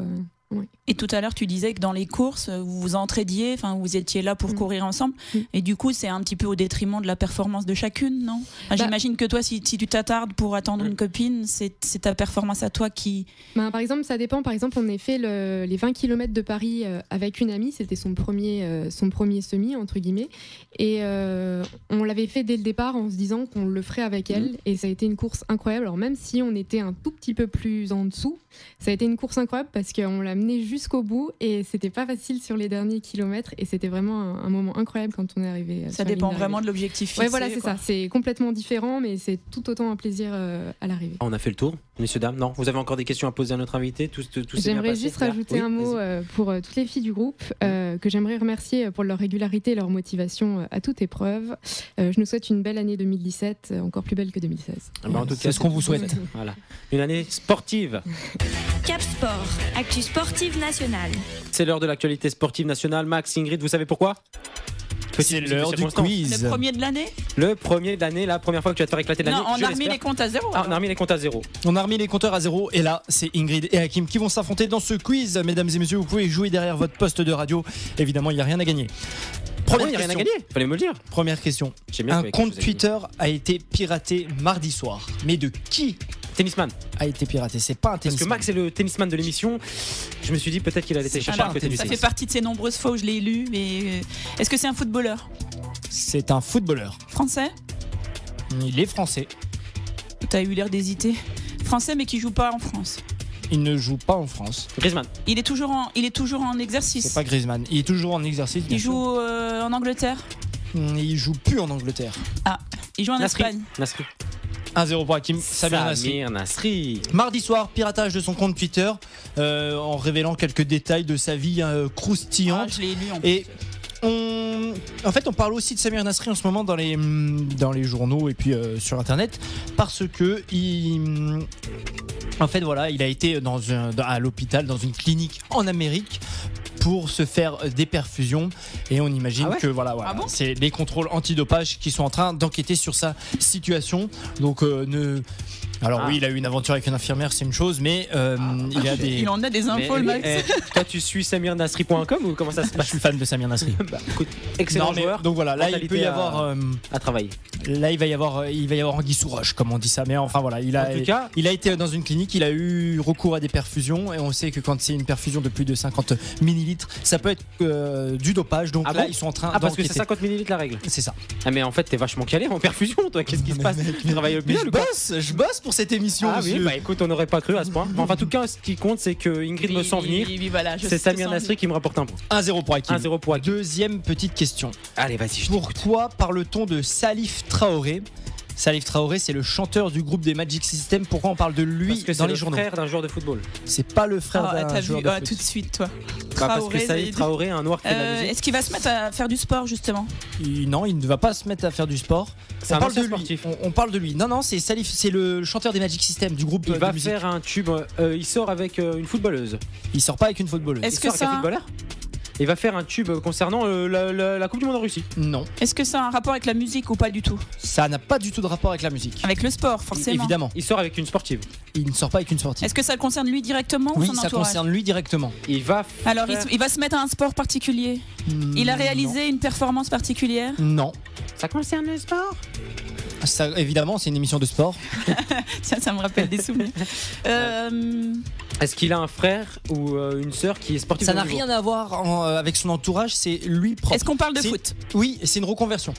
Ouais. Et tout à l'heure, tu disais que dans les courses, vous vous entraidiez, vous étiez là pour courir ensemble. Et du coup, c'est un petit peu au détriment de la performance de chacune, non? J'imagine que toi, si tu t'attardes pour attendre une copine, c'est ta performance à toi qui... Par exemple, ça dépend. Par exemple, on a fait les 20 km de Paris avec une amie. C'était son premier semi, entre guillemets. Et on l'avait fait dès le départ en se disant qu'on le ferait avec elle. Et ça a été une course incroyable. Alors même si on était un tout petit peu plus en dessous, ça a été une course incroyable parce qu'on l'a menée jusqu'au bout et c'était pas facile sur les derniers kilomètres et c'était vraiment un moment incroyable quand on est arrivé. Ça dépend vraiment de l'objectif fixé. Ouais, voilà, c'est ça. C'est complètement différent, mais c'est tout autant un plaisir à l'arrivée. On a fait le tour, messieurs, dames. Non, vous avez encore des questions à poser à notre invité? Tout J'aimerais juste rajouter un mot pour toutes les filles du groupe que j'aimerais remercier pour leur régularité et leur motivation à toute épreuve. Je nous souhaite une belle année 2017, encore plus belle que 2016. En tout cas, c'est ce qu'on vous souhaite. Voilà. Une année sportive. Cap Sport, actu sportive nationale. C'est l'heure de l'actualité sportive nationale. Max, Ingrid, vous savez pourquoi? C'est l'heure du quiz. Le premier de l'année? Le premier de l'année, la première fois que tu vas te faire éclater l'année. Non, on a remis les comptes à zéro. On a remis les comptes à zéro. On a remis les compteurs à zéro et là, c'est Ingrid et Hakim qui vont s'affronter dans ce quiz. Mesdames et messieurs, vous pouvez jouer derrière votre poste de radio. Évidemment, il n'y a rien à gagner. Il n'y a rien à gagner, fallait me le dire. Première question. Un compte Twitter a été piraté mardi soir. Mais de qui Tennisman a été piraté? C'est pas un tennisman. Parce que Max est le tennisman de l'émission. Je me suis dit peut-être qu'il allait chercher un peu de tennis. Ça fait partie de ces nombreuses fois où je l'ai lu. Mais est-ce que c'est un footballeur? C'est un footballeur. Français? Il est français. T'as eu l'air d'hésiter. Français mais qui joue pas en France. Il ne joue pas en France. Griezmann. Il est toujours en exercice. C'est pas Griezmann. Il est toujours en exercice. Il joue en Angleterre. Il joue plus en Angleterre. Ah. Il joue en Nasri. Espagne. Nasri. 1-0 pour Hakim. Samir Nasri. Samir Nasri. Mardi soir, piratage de son compte Twitter en révélant quelques détails de sa vie croustillante. Je l'ai lu en plus. Et en fait, on parle aussi de Samir Nasri en ce moment dans les journaux et puis sur internet parce que en fait, voilà, il a été à l'hôpital, dans une clinique en Amérique pour se faire des perfusions et on imagine que voilà, c'est les contrôles antidopage qui sont en train d'enquêter sur sa situation. Donc oui, il a eu une aventure avec une infirmière, c'est une chose, mais il en a des infos, le Max. Toi, tu suis SamirNasri.com ou comment ça se Je passe? suis fan de Samir Nasri. Écoute, excellent joueur. Donc voilà, là il peut y avoir à travailler. Là il va y avoir anguille sous roche, comme on dit ça, mais enfin voilà, il a été dans une clinique, il a eu recours à des perfusions et on sait que quand c'est une perfusion de plus de 50 millilitres, ça peut être du dopage. Donc là ils sont en train parce que c'est 50 millilitres la règle. C'est ça. Ah mais en fait t'es vachement calé en perfusion, toi. Qu'est-ce qui se passe? Tu travailles au l'hôpital? Je bosse pour cette émission. Ah oui, bah écoute, on n'aurait pas cru à ce point. Enfin, en tout cas, ce qui compte, c'est que Ingrid me sent venir. Voilà, c'est Samir Nasri qui me rapporte un point. 1-0 pour Hakim. 1-0 pour Hakim. Deuxième petite question. Allez, vas-y, je t'écoute. Pourquoi parle-t-on de Salif Traoré? Salif Traoré, c'est le chanteur du groupe des Magic System. Pourquoi on parle de lui dans les journaux? C'est le frère d'un joueur de football. C'est pas le frère d'un joueur de foot. Tout de suite, toi. Parce que Salif Traoré, un noir canalisé. Est-ce qu'il va se mettre à faire du sport, justement? Non, il ne va pas se mettre à faire du sport. C'est un ancien sportif. On parle de lui. Non, c'est Salif, c'est le chanteur des Magic System du groupe. Il va faire un tube. Il sort avec une footballeuse. Il sort pas avec une footballeuse. Est-ce que c'est un footballeur? Il va faire un tube concernant la Coupe du Monde en Russie. Non. Est-ce que ça a un rapport avec la musique ou pas du tout? Ça n'a pas du tout de rapport avec la musique. Avec le sport, forcément. Évidemment. Il sort avec une sportive. Il ne sort pas avec une sportive. Est-ce que ça le concerne lui directement ou Oui, son ça entourage? concerne lui directement. Alors, il va se mettre à un sport particulier. Il a réalisé une performance particulière? Non. Ça concerne le sport? Ça, évidemment, c'est une émission de sport. Ça me rappelle des souvenirs. Est-ce qu'il a un frère ou une sœur qui est sportive? Ça n'a rien à voir avec son entourage, c'est lui propre. Est-ce qu'on parle de foot? Oui, c'est une reconversion.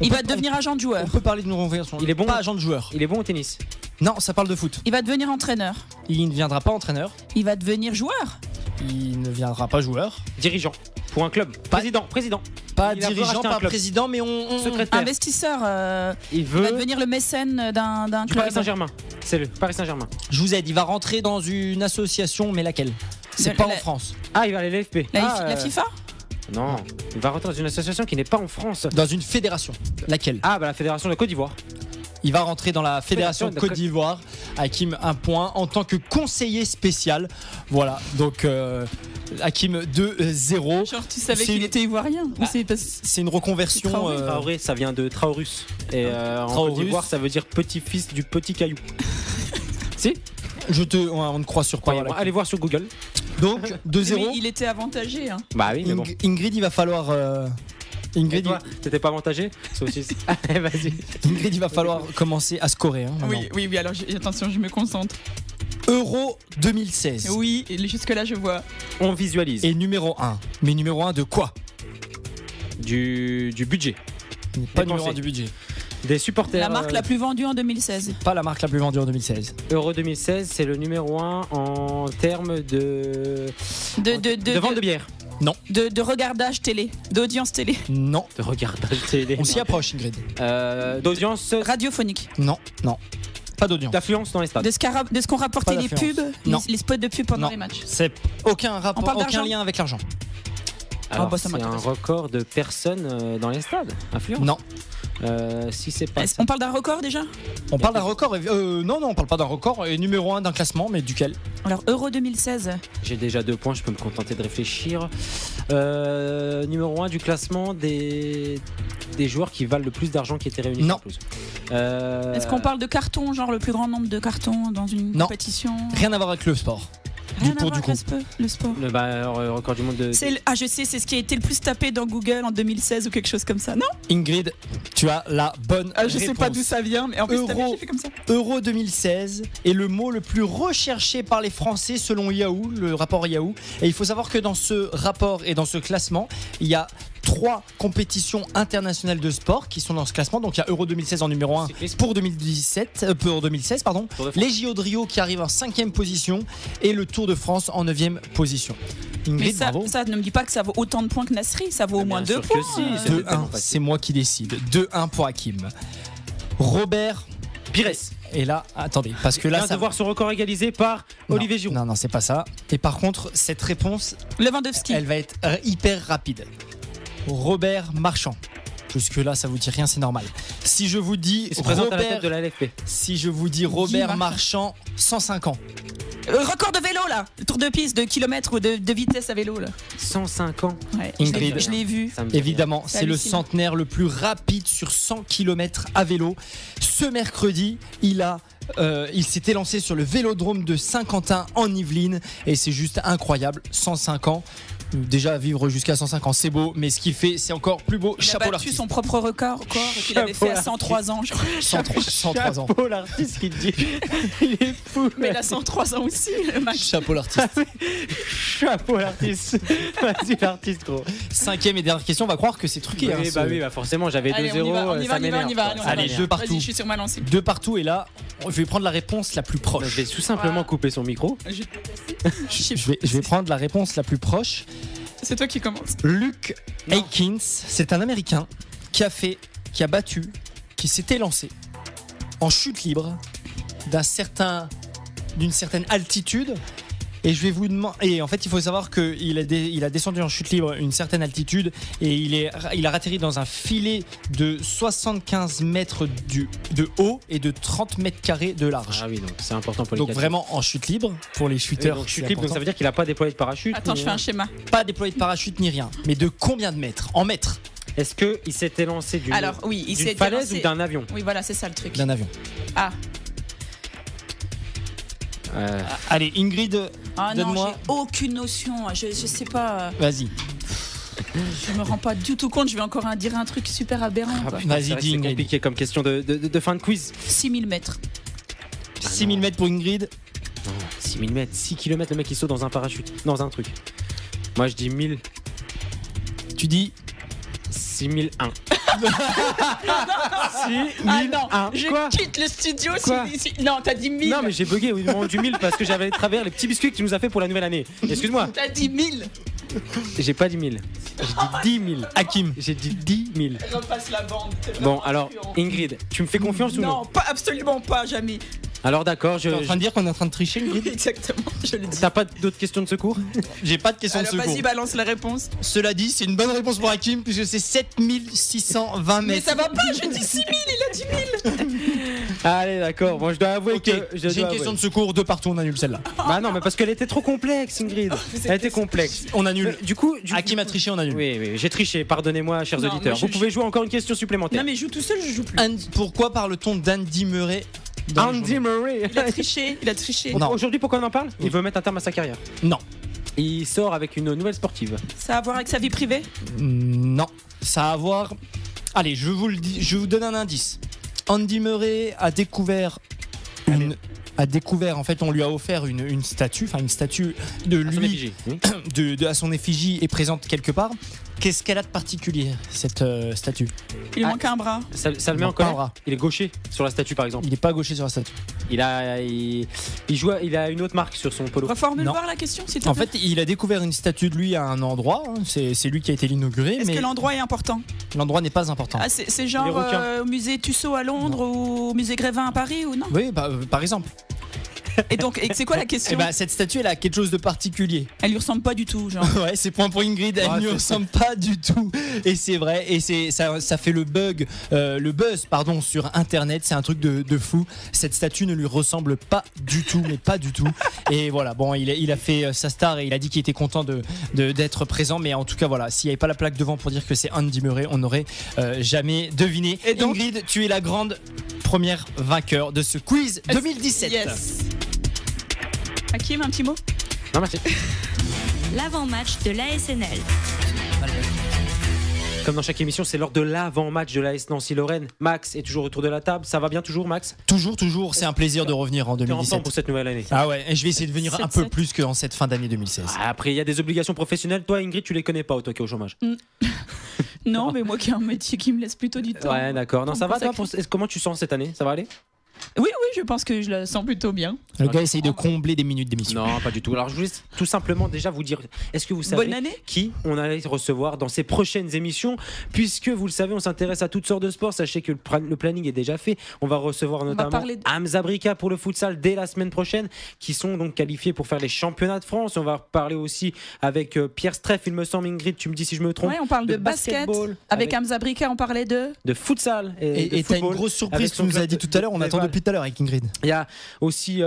Il va devenir agent de joueur? On peut parler d'une reconversion. Il est bon? Pas agent de joueur. Il est bon au tennis? Non, ça parle de foot. Il va devenir entraîneur? Il ne deviendra pas entraîneur. Il va devenir joueur? Il ne viendra pas joueur. Dirigeant pour un club? Président? Pas dirigeant, pas président, mais secrétaire. Investisseur. Il va devenir le mécène d'un club. Paris Saint-Germain. C'est le Paris Saint-Germain. Je vous aide, il va rentrer dans une association, mais laquelle? C'est pas en France. Ah, il va aller à l'AFP. La FIFA? Non, il va rentrer dans une association qui n'est pas en France. Dans une fédération. Laquelle? Ah, bah la fédération de Côte d'Ivoire. Il va rentrer dans la fédération de Côte d'Ivoire. Hakim, un point en tant que conseiller spécial. Voilà, donc Hakim 2-0. Genre, tu savais qu'il était ivoirien? C'est une reconversion. Traoré, ça vient de Traorus. Et en Côte d'Ivoire, ça veut dire petit-fils du petit caillou. Si? On te croit sur quoi? Allez voir sur Google. Donc 2-0. Il était avantagé. Hein. Bah oui, mais bon. Ingrid, il va falloir. Ingrid, toi, t'étais pas avantagé? Allez, vas-y. Ingrid, il va falloir commencer à scorer. Hein, oui, alors attention, je me concentre. Euro 2016. Oui, jusque-là, je vois. On visualise. Et numéro 1. Mais numéro 1 de quoi? Du budget. Pas numéro 1 du budget. Des supporters. La marque la plus vendue en 2016. Pas la marque la plus vendue en 2016. Euro 2016, c'est le numéro 1 en termes de vente de bière. Non. De regardage télé, d'audience télé. Non. De regardage télé. On s'y approche, Ingrid. D'audience radiophonique. Non. Pas d'audience. D'affluence dans les stades. De ce qu'ont rapporté les pubs, les spots de pub pendant les matchs. C'est aucun rapport, aucun lien avec l'argent. Alors, c'est un record de personnes dans les stades. Affluence. Non. Si c'est pas. On parle d'un record déjà? On parle d'un record. Non, on parle pas d'un record. Numéro 1 d'un classement, mais duquel? Alors Euro 2016. J'ai déjà 2 points, je peux me contenter de réfléchir. Numéro 1 du classement des joueurs qui valent le plus d'argent qui étaient réunis. Non. Est-ce qu'on parle de cartons, genre le plus grand nombre de cartons dans une compétition? Rien à voir avec le sport. Rien à voir avec le sport. Le record du monde de. Je sais, c'est ce qui a été le plus tapé dans Google en 2016 ou quelque chose comme ça, non? Ingrid, tu as la bonne réponse. Je sais pas d'où ça vient, mais en plus t'as fait comme ça. Euro 2016 est le mot le plus recherché par les Français selon Yahoo, le rapport Yahoo. Et il faut savoir que dans ce rapport et dans ce classement, il y a 3 compétitions internationales de sport qui sont dans ce classement. Donc il y a Euro 2016 en numéro 1 pour 2016 pardon. Les JO de Rio qui arrivent en 5e position et le Tour de France en 9e position. Ingrid, Mais bravo. ça ne me dit pas que ça vaut autant de points que Nasri, ça vaut au moins 2 sûr que points. si, 2-1, c'est moi qui décide. 2-1 pour Hakim. Robert Pires. Et là, attendez, parce que là, Vient ça de voir son record égalisé par Non, Olivier Giroud. Non, c'est pas ça. Et par contre, cette réponse, Lewandowski. elle va être hyper rapide. Robert Marchand. Jusque-là, ça vous dit rien, c'est normal. Si je vous dis Il se présente à la tête de la LFP. si je vous dis Robert Marchand, 105 ans. Record de vélo là, le tour de piste de kilomètres ou de vitesse à vélo là. 105 ans. Ouais, Ingrid. je l'ai vu. Ça me dit Évidemment, C'est c'est le hallucinant. centenaire le plus rapide sur 100 km à vélo. Ce mercredi, il s'était lancé sur le vélodrome de Saint-Quentin en Yvelines et c'est juste incroyable. 105 ans. Déjà vivre jusqu'à 105 ans, c'est beau, mais ce qu'il fait, c'est encore plus beau. Il a Chapeau battu l'artiste. son propre record qu'il avait fait à Chapeau 103 ans, je crois. 103 ans. Chapeau l'artiste qui te dit. Il est fou. Mais il a 103 ans aussi, le mec. Chapeau l'artiste. Chapeau l'artiste. Vas-y l'artiste gros. 5e et dernière question, on va croire que c'est truqué. Oui, hein, bah forcément, j'avais 2-0. Allez, on y va, ça m'énerve. on y va. Allez, deux partout. Vas-y, je suis sur ma lancée. 2 partout et là, je vais prendre la réponse la plus Je proche. vais tout simplement Voilà. couper son micro. Je vais prendre la réponse la plus proche. C'est toi qui commence. Luke Aikins, c'est un Américain qui a battu, qui s'était lancé en chute libre d'une certaine altitude. Et je vais vous demander. Et en fait, il faut savoir qu'il a descendu en chute libre une certaine altitude et il a atterri dans un filet de 75 mètres de haut et de 30 mètres carrés de large. Ah oui, donc c'est important pour les Donc quatre. vraiment en chute libre pour les Oui, shooters. donc c'est chute libre, donc important. ça veut dire qu'il a pas déployé de parachute. Attends, ni je fais un rien. schéma. Pas déployé de parachute ni rien. Mais de combien de mètres? En mètres Est-ce qu'il s'était lancé d'une Alors, oui, il d'une s'est falaise lancé- ou d'un avion? Oui, voilà, c'est ça le truc. d'un avion. Ah, Allez, Ingrid, ah non, donne-moi. j'ai aucune notion. Je sais pas. Vas-y. Je me rends pas du tout compte. Je vais encore dire un truc super aberrant. Ah, quoi. putain, Vas-y, c'est vrai que dis, c'est Ingrid. compliqué comme question de fin de quiz. 6000 mètres. 6000 mètres pour Ingrid. 6000 mètres, 6 km, le mec il saute dans un parachute, dans un truc. Moi je dis 1000, Tu dis 6001. Ah non, je Quoi? quitte le studio. Quoi? Non, t'as dit 1000. Non mais j'ai bugué au moment du 1000 parce que j'avais à travers les petits biscuits que tu nous as fait pour la nouvelle année. Excuse-moi, T'as dit 1000. j'ai pas dit 1000. J'ai dit 10 000. Hakim. J'ai dit 10 000. Repasse la bande. t'es Bon vraiment alors influent. Ingrid, tu me fais confiance ou non? Non, pas absolument pas, jamais. Alors d'accord, Tu es en train de dire qu'on est en train de tricher, Ingrid? Exactement, je le dis. T'as pas d'autres questions de secours? J'ai pas de question Alors de secours. vas-y, balance la réponse. Cela dit, c'est une bonne réponse pour Hakim puisque c'est 7620 Mais mètres. ça va pas, je dis 6000, il a dit 1000. Allez d'accord, bon je dois avouer Ok, que je j'ai dois une question avouer. de secours, 2 partout, on annule celle-là. Bah non mais parce qu'elle était trop complexe Ingrid. Elle était complexe. On annule. Du coup, Hakim a triché, on annule. Oui, j'ai triché, pardonnez-moi, chers Non, auditeurs. mais Vous pouvez jouer encore une question supplémentaire. Non mais joue tout seul, je joue plus. Pourquoi parle-t-on d'Andy Murray dans le Andy journal Murray. Il a triché, il a triché. Non. Aujourd'hui, pourquoi on en parle? Il veut mettre un terme à sa carrière. Non. Il sort avec une nouvelle sportive. Ça a à voir avec sa vie privée? Non. Ça a à voir. Allez, je vous le dis, je vous donne un indice. Andy Murray a découvert en fait, on lui a offert une statue, enfin une statue de À son lui, effigie. Oui. à son effigie est présente quelque part. Qu'est-ce qu'elle a de particulier cette statue? Il lui Ah. manque un bras. Ça le met en manque pas un colère. bras. Il est gaucher sur la statue, par exemple. Il n'est pas gaucher sur la statue. Il a une autre marque sur son polo. Reformule Non. voir la question, s'il te En plaît. fait, il a découvert une statue de lui à un endroit. Hein. C'est lui qui a été l'inauguré, Est-ce mais que l'endroit est important? l'endroit n'est pas important. Ah, c'est Les genre requins. au musée Tussaud à Londres ou au musée Grévin à Paris ou non? Oui, par exemple. Et donc, c'est quoi la Eh question? ben, cette statue, elle a quelque chose de particulier. Elle lui ressemble pas du tout, genre. Ouais, c'est point pour Ingrid, elle Ah, ne c'est- ressemble pas du tout. Et c'est vrai, et ça fait le buzz sur Internet, c'est un truc de fou. Cette statue ne lui ressemble pas du tout, mais pas du tout. Et voilà, bon, il a fait sa star et il a dit qu'il était content d'être présent, mais en tout cas, voilà, s'il n'y avait pas la plaque devant pour dire que c'est Andy Murray, on n'aurait jamais deviné. Et donc- Ingrid, tu es la grande première vainqueur de ce quiz 2017. Yes. Hakim, un petit mot? Non, merci. L'avant-match de l'ASNL. Comme dans chaque émission, c'est lors de l'avant-match de l'AS Nancy-Lorraine. Max est toujours autour de la table. Ça va bien toujours, Max? Toujours, c'est un plaisir de revenir en T'es ensemble 2017. pour cette nouvelle année. Ah ouais, et je vais essayer de venir un peu 7-7. plus qu'en cette fin d'année 2016. Après, il y a des obligations professionnelles. Toi, Ingrid, tu les connais pas, toi qui es au chômage. Non, mais moi qui ai un métier qui me laisse plutôt du temps. Ouais, d'accord. Non, Pour ça va, toi consacrer. Comment tu sens cette année? Ça va aller? Oui, je pense que je la sens plutôt bien. Le gars essaye de combler des minutes d'émission. Non, pas du tout. Alors, je voulais tout simplement déjà vous dire, est-ce que vous savez Bonne année. qui on allait recevoir dans ces prochaines émissions? Puisque vous le savez, on s'intéresse à toutes sortes de sports. Sachez que le planning est déjà fait. On va recevoir notamment parler de- Hamza Brika pour le futsal dès la semaine prochaine, qui sont donc qualifiés pour faire les championnats de France. On va parler aussi avec Pierre Streff, il me semble. Ingrid, tu me dis si je me trompe. Ouais, on parle de basket. basketball, Avec Hamza Brika, on parlait de. de futsal et de Et t'as une football. grosse surprise, avec tu son nous as club dit tout à l'heure, on de attend Val. depuis tout à l'heure avec Ingrid. Il y a aussi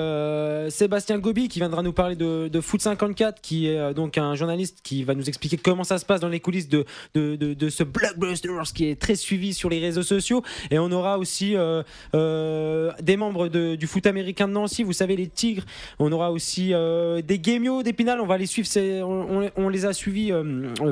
Sébastien Gobi qui viendra nous parler de Foot 54, qui est donc un journaliste qui va nous expliquer comment ça se passe dans les coulisses de ce blockbuster qui est très suivi sur les réseaux sociaux. Et on aura aussi des membres du foot américain de Nancy, vous savez, les Tigres. On aura aussi des Guémios d'Épinal, on va les suivre, on les a suivis,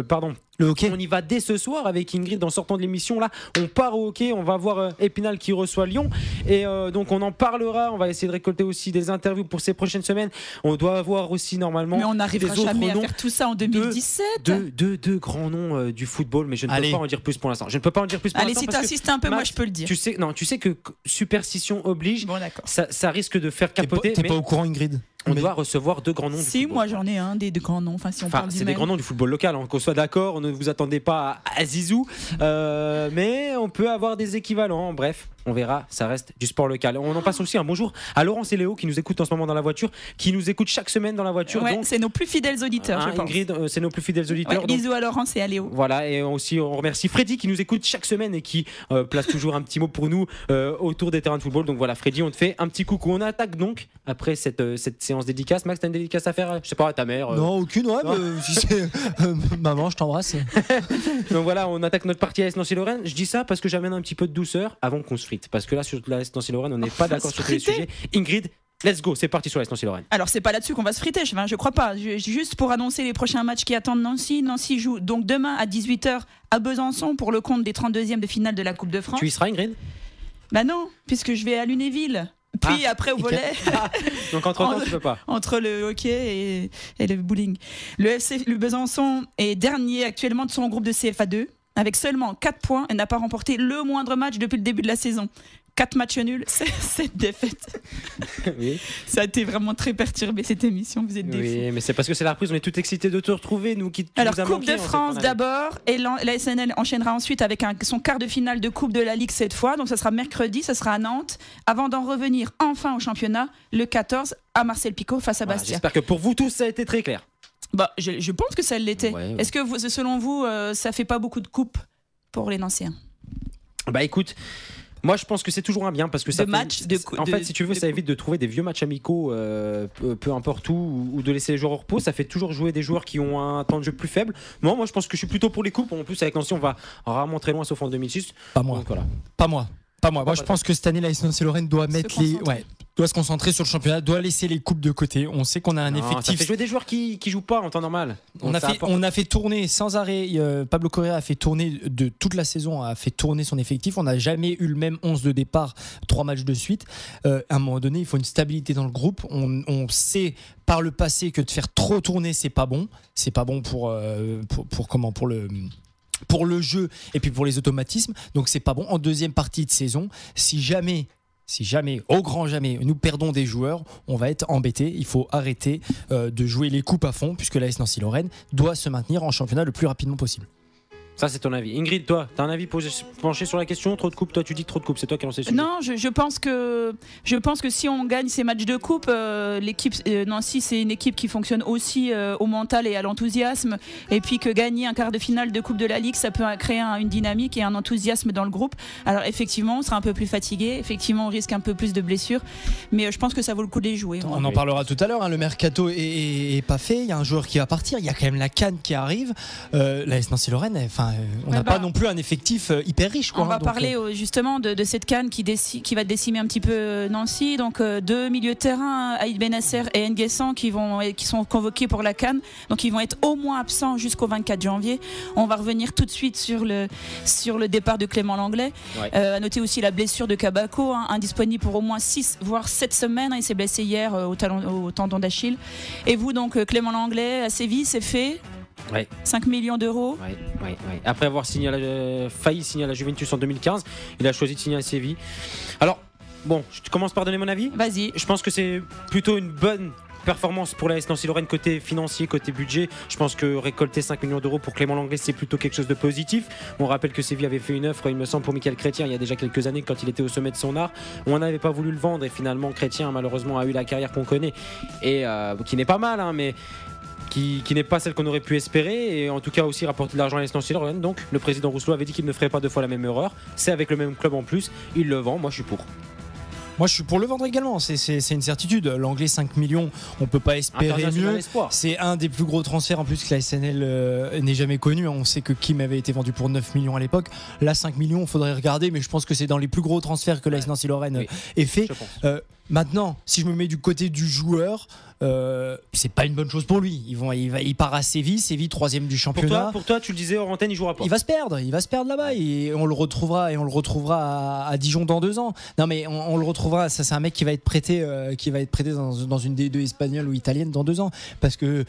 pardon. Le hockey. On y va dès ce soir avec Ingrid en sortant de l'émission. Là, on part au hockey. On va voir Épinal qui reçoit Lyon. Et donc, on en parlera. On va essayer de récolter aussi des interviews pour ces prochaines semaines. On doit avoir aussi normalement Mais on n'arrivera des autres jamais à noms faire tout ça en 2017. deux grands noms du football. Mais je ne Allez. peux pas en dire plus pour l'instant. Je ne peux pas en dire plus pour Allez, l'instant. si parce que, t'insistes un peu, moi Max, je peux le dire. tu sais que superstition oblige. Bon, d'accord. Ça risque de faire T'es pas, capoter. t'es mais pas au courant, Ingrid? on Mais- doit recevoir deux grands noms. du Si, football. moi j'en ai un des deux grands noms. Enfin, si on Enfin, parle du c'est des même. grands noms du football local, hein, qu'on soit d'accord, ne vous attendez pas à Zizou, mais on peut avoir des équivalents. Bref, on verra, ça reste du sport local. On en passe aussi un bonjour à Laurence et Léo qui nous écoutent en ce moment dans la voiture, qui nous écoutent chaque semaine dans la voiture. Ouais, donc, c'est nos plus fidèles auditeurs, hein, je pense. Ingrid, c'est nos plus fidèles auditeurs. Ouais, donc, bisous à Laurence et à Léo. voilà, et aussi on remercie Freddy qui nous écoute chaque semaine et qui place toujours un petit mot pour nous autour des terrains de football. Donc voilà, Freddy, on te fait un petit coucou. On attaque donc après cette séance dédicace. Max, t'as une dédicace à faire, je sais pas, à ta mère Non, aucune, ouais, non. mais si c'est. Maman, je t'embrasse. Donc voilà, on attaque notre partie AS Nancy-Lorraine. Je dis ça parce que j'amène un petit peu de douceur avant qu'on se frite. Parce que là, sur la AS Nancy-Lorraine, on n'est pas d'accord se sur tous les friter. sujets. Ingrid, let's go, c'est parti sur la AS Nancy-Lorraine. Alors, c'est pas là-dessus qu'on va se friter, je crois pas. Juste pour annoncer les prochains matchs qui attendent Nancy. Nancy joue donc demain à 18h à Besançon pour le compte des 32e de finale de la Coupe de France. Tu y seras, Ingrid? Bah non, puisque je vais à Lunéville. Puis après au volet, Donc entre-temps, tu peux pas. entre le hockey et le bowling. Le Besançon est dernier actuellement de son groupe de CFA2 avec seulement 4 points et n'a pas remporté le moindre match depuis le début de la saison. 4 matchs nuls, 7 défaites. Oui. Ça a été vraiment très perturbé cette émission, vous êtes des fous. Oui, mais c'est parce que c'est la reprise, on est tout excités de te retrouver, nous qui Alors, nous a Coupe manqué de en cette France fin d'année. d'abord, et la SNL enchaînera ensuite avec son quart de finale de Coupe de la Ligue cette fois. Donc, ça sera mercredi, ça sera à Nantes, avant d'en revenir enfin au championnat le 14 à Marcel Picot face à Voilà, Bastia. J'espère que pour vous tous, ça a été très clair. Bah, je pense que ça l'était. Ouais. Est-ce que selon vous, ça fait pas beaucoup de coupes pour les Nancéens? Bah écoute, moi je pense que c'est toujours un bien parce que ça De fait- matchs, de en de- fait, si tu veux, de ça coups. évite de trouver des vieux matchs amicaux, peu importe où, ou de laisser les joueurs au repos. Ça fait toujours jouer des joueurs qui ont un temps de jeu plus faible. Moi je pense que je suis plutôt pour les coupes. En plus, avec Nancy, on va rarement très loin, sauf en 2006. Pas moi. Donc voilà. Pas moi. Moi, je pense que cette année, la Nancy-Lorraine doit concentrer. doit se concentrer sur le championnat, doit laisser les coupes de côté. On sait qu'on a un Non, ça effectif. fait jouer des joueurs qui jouent pas en temps normal. On Donc, ça apporte. a fait tourner sans arrêt. Pablo Correa a fait tourner de toute la saison, a fait tourner son effectif. On n'a jamais eu le même 11 de départ, 3 matchs de suite. À un moment donné, il faut une stabilité dans le groupe. On sait par le passé que de faire trop tourner, c'est pas bon. C'est pas bon pour le jeu et puis pour les automatismes. Donc c'est pas bon. En deuxième partie de saison, si jamais, au grand jamais, nous perdons des joueurs, on va être embêté. Il faut arrêter de jouer les coupes à fond puisque l'AS Nancy-Lorraine doit se maintenir en championnat le plus rapidement possible. Ça, c'est ton avis. Ingrid, toi, t'as un avis penché sur la question? Trop de coupes? Toi, tu dis trop de coupes. C'est toi qui as lancé le sujet. Non, je pense que si on gagne ces matchs de coupe, l'équipe Nancy, c'est une équipe qui fonctionne aussi au mental et à l'enthousiasme. Et puis que gagner un quart de finale de Coupe de la Ligue, ça peut créer une dynamique et un enthousiasme dans le groupe. Alors effectivement, on sera un peu plus fatigué. Effectivement, on risque un peu plus de blessures. Mais je pense que ça vaut le coup de les jouer. On en parlera tout à l'heure. Le mercato est pas fait. Il y a un joueur qui va partir. Il y a quand même la CAN qui arrive. L'AS Nancy-Lorraine, n'a pas non plus un effectif hyper riche. On va parler justement de cette CAN qui va décimer un petit peu Nancy. Donc 2 milieux de terrain, Aïd Benasser et N'Guessan, qui sont convoqués pour la CAN. Donc ils vont être au moins absents jusqu'au 24 janvier. On va revenir tout de suite sur le départ de Clément Lenglet. À noter aussi la blessure de Kabako, indisponible pour au moins 6 voire 7 semaines. Il s'est blessé hier au tendon d'Achille. Et vous donc Clément Lenglet à Séville, c'est fait. 5 millions d'euros. Après avoir failli signer à la Juventus en 2015, il a choisi de signer à Séville. Alors, bon, je commence par donner mon avis. Vas-y. Je pense que c'est plutôt une bonne performance pour l'AS Nancy-Lorraine côté financier, côté budget. Je pense que récolter 5 millions d'euros pour Clément Lenglet, c'est plutôt quelque chose de positif. On rappelle que Séville avait fait une offre, il me semble, pour Michael Chrétien il y a déjà quelques années quand il était au sommet de son art. On n'avait pas voulu le vendre et finalement Chrétien malheureusement a eu la carrière qu'on connaît et qui n'est pas mal, mais qui n'est pas celle qu'on aurait pu espérer et en tout cas aussi rapporter de l'argent à l'AS Nancy-Lorraine. Donc le président Rousselot avait dit qu'il ne ferait pas 2 fois la même erreur. C'est avec le même club en plus, il le vend, moi je suis pour. Moi je suis pour le vendre également, c'est une certitude. L'Anglais 5 millions, on peut pas espérer mieux. C'est un des plus gros transferts en plus que la SNL n'ait jamais connu. On sait que Kim avait été vendu pour 9 millions à l'époque. Là 5 millions, il faudrait regarder, mais je pense que c'est dans les plus gros transferts que la Nancy-Lorraine ait fait. Maintenant, si je me mets du côté du joueur, c'est pas une bonne chose pour lui. Il part à Séville 3e du championnat. Pour toi, tu le disais hors antenne, il jouera pas. Il va se perdre là-bas et on le retrouvera à Dijon dans 2 ans. Non mais on le retrouvera. Ça c'est un mec qui va être prêté dans une D2 espagnole ou italienne dans 2 ans parce que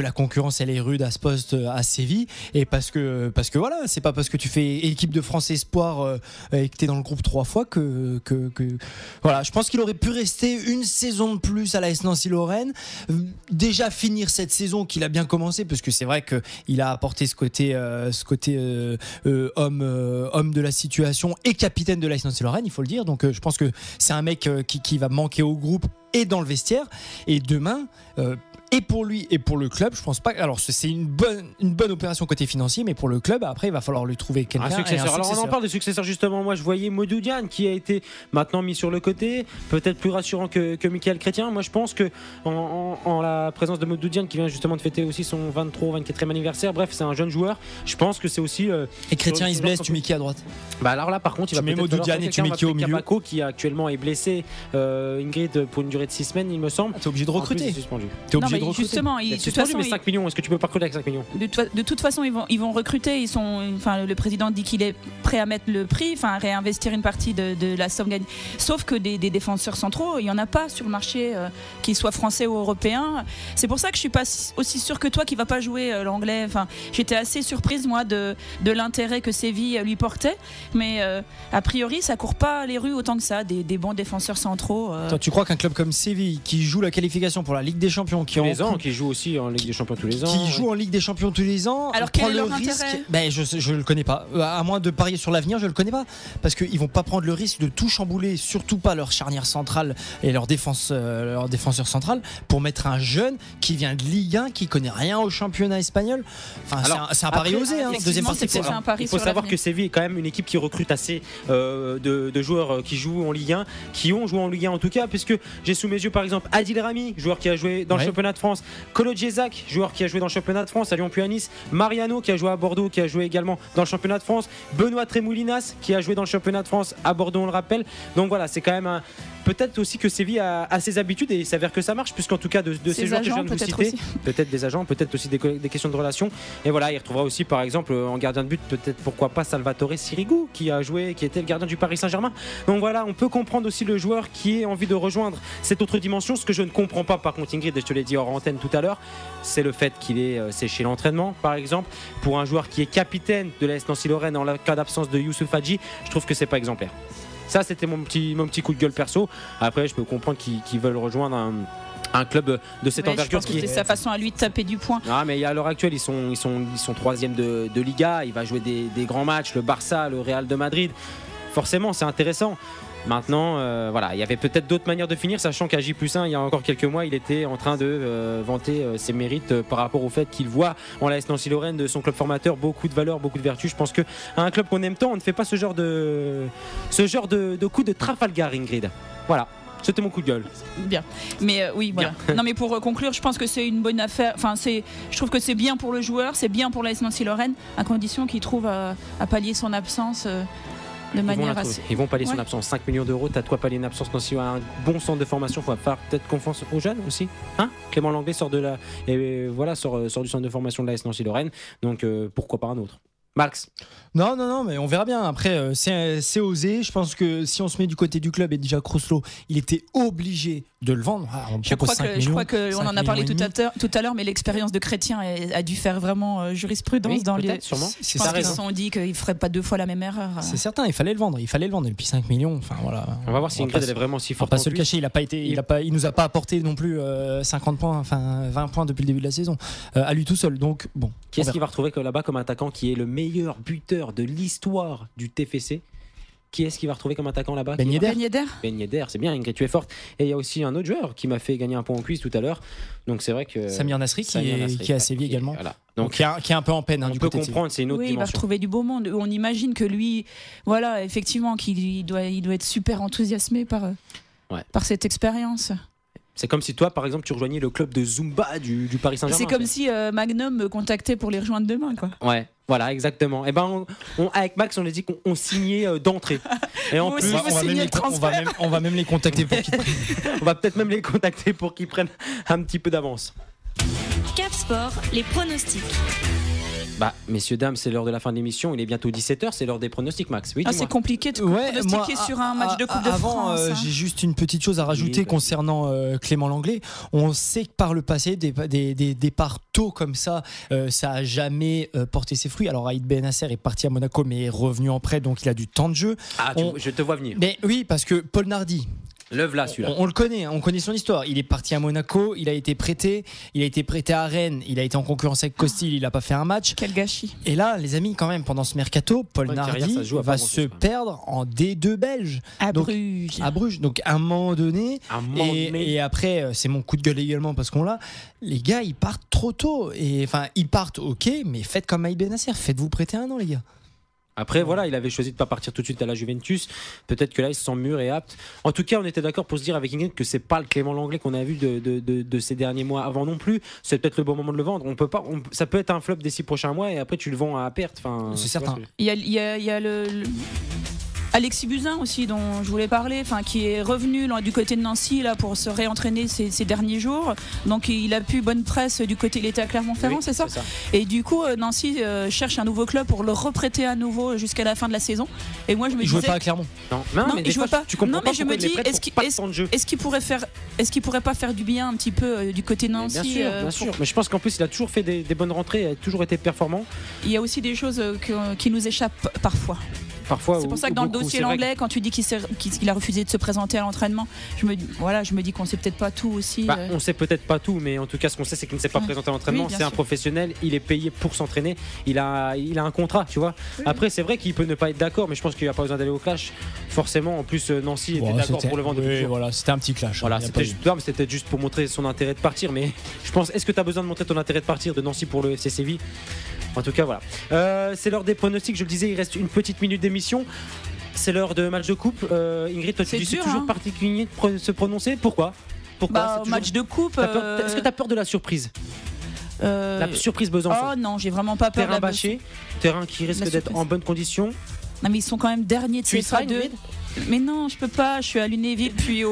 la concurrence elle est rude à ce poste à Séville et parce que voilà, c'est pas parce que tu fais équipe de France Espoir et que t'es dans le groupe 3 fois que voilà. Je pense qu'il aurait pu rester une saison de plus à l'AS Nancy-Lorraine, déjà finir cette saison qu'il a bien commencé, parce que c'est vrai qu'il a apporté ce côté homme de la situation et capitaine de l'AS Nancy-Lorraine, il faut le dire. Donc je pense que c'est un mec qui va manquer au groupe et dans le vestiaire. Et demain, et pour lui et pour le club, je pense pas. Alors c'est une bonne opération côté financier, mais pour le club, après il va falloir lui trouver quelqu'un. Un successeur. Alors on en parle de successeur justement. Moi je voyais Modou Diane qui a été maintenant mis sur le côté, peut-être plus rassurant que Michael Chrétien. Moi je pense que en la présence de Modou Diane qui vient justement de fêter aussi son 23 ou 24e anniversaire. Bref, c'est un jeune joueur. Je pense que c'est aussi. Et Chrétien il se blesse, tu mets qui à droite? Bah alors là par contre il va mets Modou Diane et tu mets qui au milieu? Kabako qui actuellement est blessé. Ingrid pour une durée de 6 semaines il me semble. T'es obligé de recruter. T'es obligé de recruter. Justement, de toute façon, 5 millions, est-ce que tu peux pas recruter avec 5 millions? De toute façon, ils vont recruter. Le président dit qu'il est prêt à mettre le prix, à réinvestir une partie de la somme gagnée. Sauf que des défenseurs centraux, il y en a pas sur le marché, qu'ils soient français ou européens. C'est pour ça que je suis pas aussi sûre que toi qu'il va pas jouer l'anglais. J'étais assez surprise moi de l'intérêt que Séville lui portait, mais a priori, ça court pas les rues autant que ça. Des bons défenseurs centraux. Toi, tu crois qu'un club comme Séville, qui joue la qualification pour la Ligue des Champions, qui joue aussi en Ligue des Champions tous les ans. Qui joue en Ligue des Champions tous les ans. Alors quel est leur intérêt? Je le connais pas. À moins de parier sur l'avenir, je le connais pas. Parce qu'ils vont pas prendre le risque de tout chambouler, surtout pas leur charnière centrale et leur défenseur central, pour mettre un jeune qui vient de Ligue 1, qui connaît rien au championnat espagnol. C'est un pari osé. Deuxième partie. Il faut savoir que Séville est quand même une équipe qui recrute assez de joueurs qui jouent en Ligue 1, qui ont joué en Ligue 1 en tout cas, puisque j'ai sous mes yeux par exemple Adil Rami, joueur qui a joué dans le championnat de France, Kolo Djezak, joueur qui a joué dans le championnat de France à Lyon puis à Nice, Mariano qui a joué à Bordeaux, qui a joué également dans le championnat de France, Benoît Tremoulinas qui a joué dans le championnat de France à Bordeaux, on le rappelle. Donc voilà, c'est quand même peut-être aussi que Séville a ses habitudes et il s'avère que ça marche, puisqu'en tout cas de ces joueurs que je viens de vous citer, peut-être des agents, peut-être aussi des questions de relations. Et voilà, il retrouvera aussi par exemple en gardien de but, peut-être pourquoi pas Salvatore Sirigu qui était le gardien du Paris Saint-Germain. Donc voilà, on peut comprendre aussi le joueur qui a envie de rejoindre cette autre dimension. Ce que je ne comprends pas par contre, Ingrid, et je te l'ai dit hors antenne tout à l'heure, c'est le fait qu'il ait séché l'entraînement par exemple. Pour un joueur qui est capitaine de l'AS Nancy-Lorraine en cas d'absence de Youssouf Hadji, je trouve que c'est pas exemplaire. Ça c'était mon petit coup de gueule perso. Après je peux comprendre qu'ils veulent rejoindre un club de cette envergure. Je pense que c'est sa façon à lui de taper du poing. Ah, mais à l'heure actuelle ils sont 3e de Liga. Il va jouer des grands matchs, le Barça, le Real de Madrid. Forcément c'est intéressant. Maintenant, il y avait peut-être d'autres manières de finir, sachant qu'à J+1, il y a encore quelques mois, il était en train de vanter ses mérites par rapport au fait qu'il voit en l'AS Nancy-Lorraine de son club formateur beaucoup de valeurs, beaucoup de vertus. Je pense qu'à un club qu'on aime tant, on ne fait pas ce genre de coup de Trafalgar, Ingrid. Voilà. C'était mon coup de gueule. Bien. Mais oui, voilà. Non, mais pour conclure, je pense que c'est une bonne affaire. Enfin, je trouve que c'est bien pour le joueur, c'est bien pour l'AS Nancy-Lorraine, à condition qu'il trouve à pallier son absence. De manière assez... Ils vont pallier son absence. 5 millions d'euros, t'as de quoi pallier une absence. Nancy a un bon centre de formation, il faut faire peut-être confiance aux jeunes aussi. Hein, Clément Langlais sort du centre de formation de l'AS Nancy-Lorraine, donc pourquoi pas un autre. Max. Non, mais on verra bien. Après, c'est osé. Je pense que si on se met du côté du club, et déjà Crouslo, il était obligé de le vendre. Je crois qu'on en a parlé tout à l'heure, mais l'expérience de Chrétien a dû faire vraiment jurisprudence dans les. Sûrement. Je pense qu'ils se sont dit qu'ils ne feraient pas 2 fois la même erreur. C'est certain, il fallait le vendre. Et puis 5 millions. Enfin, voilà. On va voir si Ingrid elle est vraiment si forte. On va pas se le cacher. Il nous a pas apporté non plus 50 points, enfin 20 points depuis le début de la saison à lui tout seul. Donc bon. Qui est-ce qu'il va retrouver là-bas comme attaquant qui est le meilleur buteur de l'histoire du TFC? Qui est-ce qu'il va retrouver comme attaquant là-bas? Ben Yedder, c'est bien, Ingrid, tu es forte. Et il y a aussi un autre joueur qui m'a fait gagner un point au quiz tout à l'heure. Donc c'est vrai que. Samir Nasri qui est à Séville également. Voilà. Donc qui est un peu en peine. On peut comprendre, c'est une autre dimension. Il va retrouver du beau monde. On imagine que lui, voilà, effectivement, qu'il doit être super enthousiasmé par cette expérience. C'est comme si toi, par exemple, tu rejoignais le club de Zumba du Paris Saint-Germain. C'est comme si Magnum me contactait pour les rejoindre demain, quoi. Ouais, voilà, exactement. Et ben, avec Max, on a dit qu'on signait d'entrée. Et en plus, on va même les contacter pour qu'ils on va peut-être même les contacter pour qu'ils prennent un petit peu d'avance. Cap Sport, les pronostics. Messieurs, dames, c'est l'heure de la fin de l'émission. Il est bientôt 17h, c'est l'heure des pronostics, Max. Oui, c'est compliqué de pronostiquer sur un match de Coupe de France. J'ai juste une petite chose à rajouter concernant Clément Langlais. On sait que par le passé, des départs tôt comme ça a jamais porté ses fruits. Alors, Aïd Benasser est parti à Monaco, mais est revenu en prêt, donc il a du temps de jeu. Je te vois venir. Mais oui, parce que Paul Nardi. Celui-là. On le connaît, on connaît son histoire. Il est parti à Monaco, il a été prêté à Rennes, il a été en concurrence avec Costil, il n'a pas fait un match. Quel gâchis. Et là, les amis, quand même, pendant ce mercato, Paul Nardi va se perdre en D2 belge. À Bruges. Donc à un moment donné. Et après, c'est mon coup de gueule également parce qu'on l'a. Les gars, ils partent trop tôt. Et enfin, ils partent, ok, mais faites comme Aïd Benasser, faites-vous prêter 1 an, les gars. Après, voilà, il avait choisi de ne pas partir tout de suite à la Juventus. Peut-être que là, il se sent mûr et apte. En tout cas, on était d'accord pour se dire avec Ingrid que c'est pas le Clément Langlais qu'on a vu de ces derniers mois avant non plus. C'est peut-être le bon moment de le vendre. Ça peut être un flop des 6 prochains mois et après, tu le vends à perte. Enfin, c'est certain. Il y a Alexis Buzyn aussi, dont je voulais parler, qui est revenu du côté de Nancy là, pour se réentraîner ces derniers jours. Donc il a pu bonne presse du côté, il était à Clermont-Ferrand, c'est ça. Et du coup, Nancy cherche un nouveau club pour le reprêter à nouveau jusqu'à la fin de la saison. Et moi, je me disais. Il jouait pas à Clermont. Non, mais il jouait pas. Tu comprends pas. Je me dis, est-ce qu'il pourrait pas faire du bien un petit peu du côté de Nancy? Bien sûr. Mais je pense qu'en plus, il a toujours fait des bonnes rentrées, il a toujours été performant. Il y a aussi des choses qui nous échappent parfois. C'est pour ça que dans le dossier Langlais, quand tu dis qu'il a refusé de se présenter à l'entraînement, je me dis qu'on sait peut-être pas tout aussi. On sait peut-être pas tout, mais en tout cas, ce qu'on sait, c'est qu'il ne s'est pas présenté à l'entraînement. C'est un professionnel, il est payé pour s'entraîner, il a un contrat, tu vois. Après, c'est vrai qu'il peut ne pas être d'accord, mais je pense qu'il n'y a pas besoin d'aller au clash. Forcément, en plus, Nancy était d'accord pour le vendre. Oui, voilà, c'était un petit clash. Voilà, c'était juste pour montrer son intérêt de partir. Mais je pense, est-ce que tu as besoin de montrer ton intérêt de partir de Nancy pour le FC Séville? En tout cas, voilà. C'est l'heure des pronostics. Je le disais, il reste une petite minute d'émission. C'est l'heure de match de coupe. Ingrid, toi, tu dis c'est toujours particulier de se prononcer. Pourquoi match de coupe. Est-ce que tu as peur de la surprise? La surprise Besançon. Oh non, j'ai vraiment pas peur. Terrain bâché, terrain qui risque d'être en bonne condition. Non, mais ils sont quand même derniers de CFA2. Mais non, je peux pas. Je suis à Lunéville, puis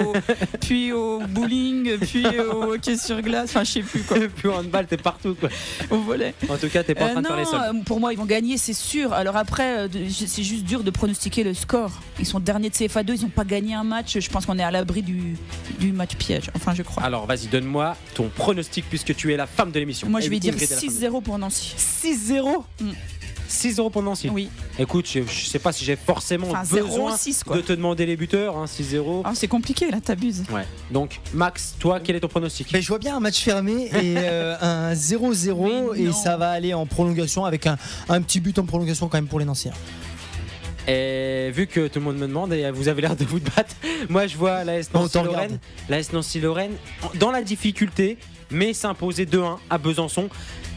au bowling, puis au hockey sur glace. Enfin, je sais plus quoi. Puis au handball, t'es partout quoi. Au volley. En tout cas, t'es pas en train de faire les sols. Pour moi, ils vont gagner, c'est sûr. Alors après, c'est juste dur de pronostiquer le score. Ils sont derniers de CFA2, ils n'ont pas gagné un match. Je pense qu'on est à l'abri du match piège. Enfin, je crois. Alors, vas-y, donne-moi ton pronostic puisque tu es la femme de l'émission. Moi, je vais dire 6-0 pour Nancy. 6-0 6-0 pour Nancy. Oui. Écoute, je sais pas si j'ai forcément besoin de te demander les buteurs. 6-0. C'est compliqué là, t'abuses. Ouais. Donc Max, toi, quel est ton pronostic? Je vois bien un match fermé et un 0-0 et ça va aller en prolongation avec un petit but en prolongation quand même pour les Nancéens. Et vu que tout le monde me demande et vous avez l'air de vous battre, moi je vois l'AS Nancy-Lorraine dans la difficulté, mais s'imposer 2-1 à Besançon.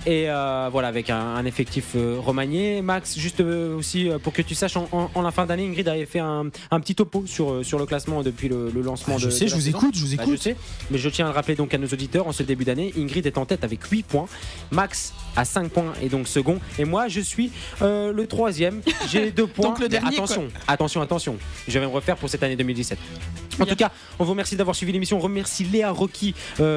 et voilà, avec un effectif remanié. Max, juste aussi pour que tu saches, en la fin d'année, Ingrid avait fait un petit topo sur le classement depuis le lancement Je de sais, de je la vous saison. écoute, je vous Bah, écoute. je sais, mais je tiens à le rappeler donc à nos auditeurs, en ce début d'année, Ingrid est en tête avec 8 points, Max à 5 points et donc second, et moi je suis le troisième, j'ai 2 points. Donc le Mais dernier, attention, je vais me refaire pour cette année 2017. En tout cas, on vous remercie d'avoir suivi l'émission. On remercie Léa Rocky,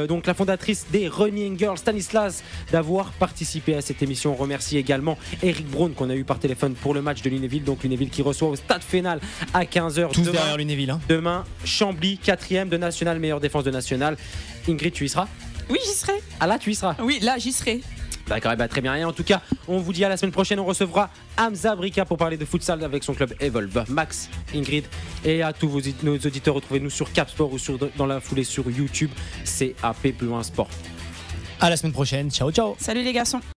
donc la fondatrice des Running Girls, Stanislas, d'avoir participé à cette émission. On remercie également Eric Braun qu'on a eu par téléphone pour le match de Lunéville. Donc Lunéville qui reçoit au Stade Fénal à 15h. Tous derrière Lunéville. Hein. Demain, Chambly, 4e de National, meilleure défense de National. Ingrid, tu y seras? Oui, j'y serai. Ah là, tu y seras? Oui, là, j'y serai. D'accord, et bah, très bien. Et en tout cas, on vous dit à la semaine prochaine. On recevra Hamza Brika pour parler de futsal avec son club Evolve. Max, Ingrid et à tous nos auditeurs, retrouvez-nous sur Cap Sport ou dans la foulée sur YouTube. CAP plus loin sport. À la semaine prochaine. Ciao, ciao. Salut les garçons.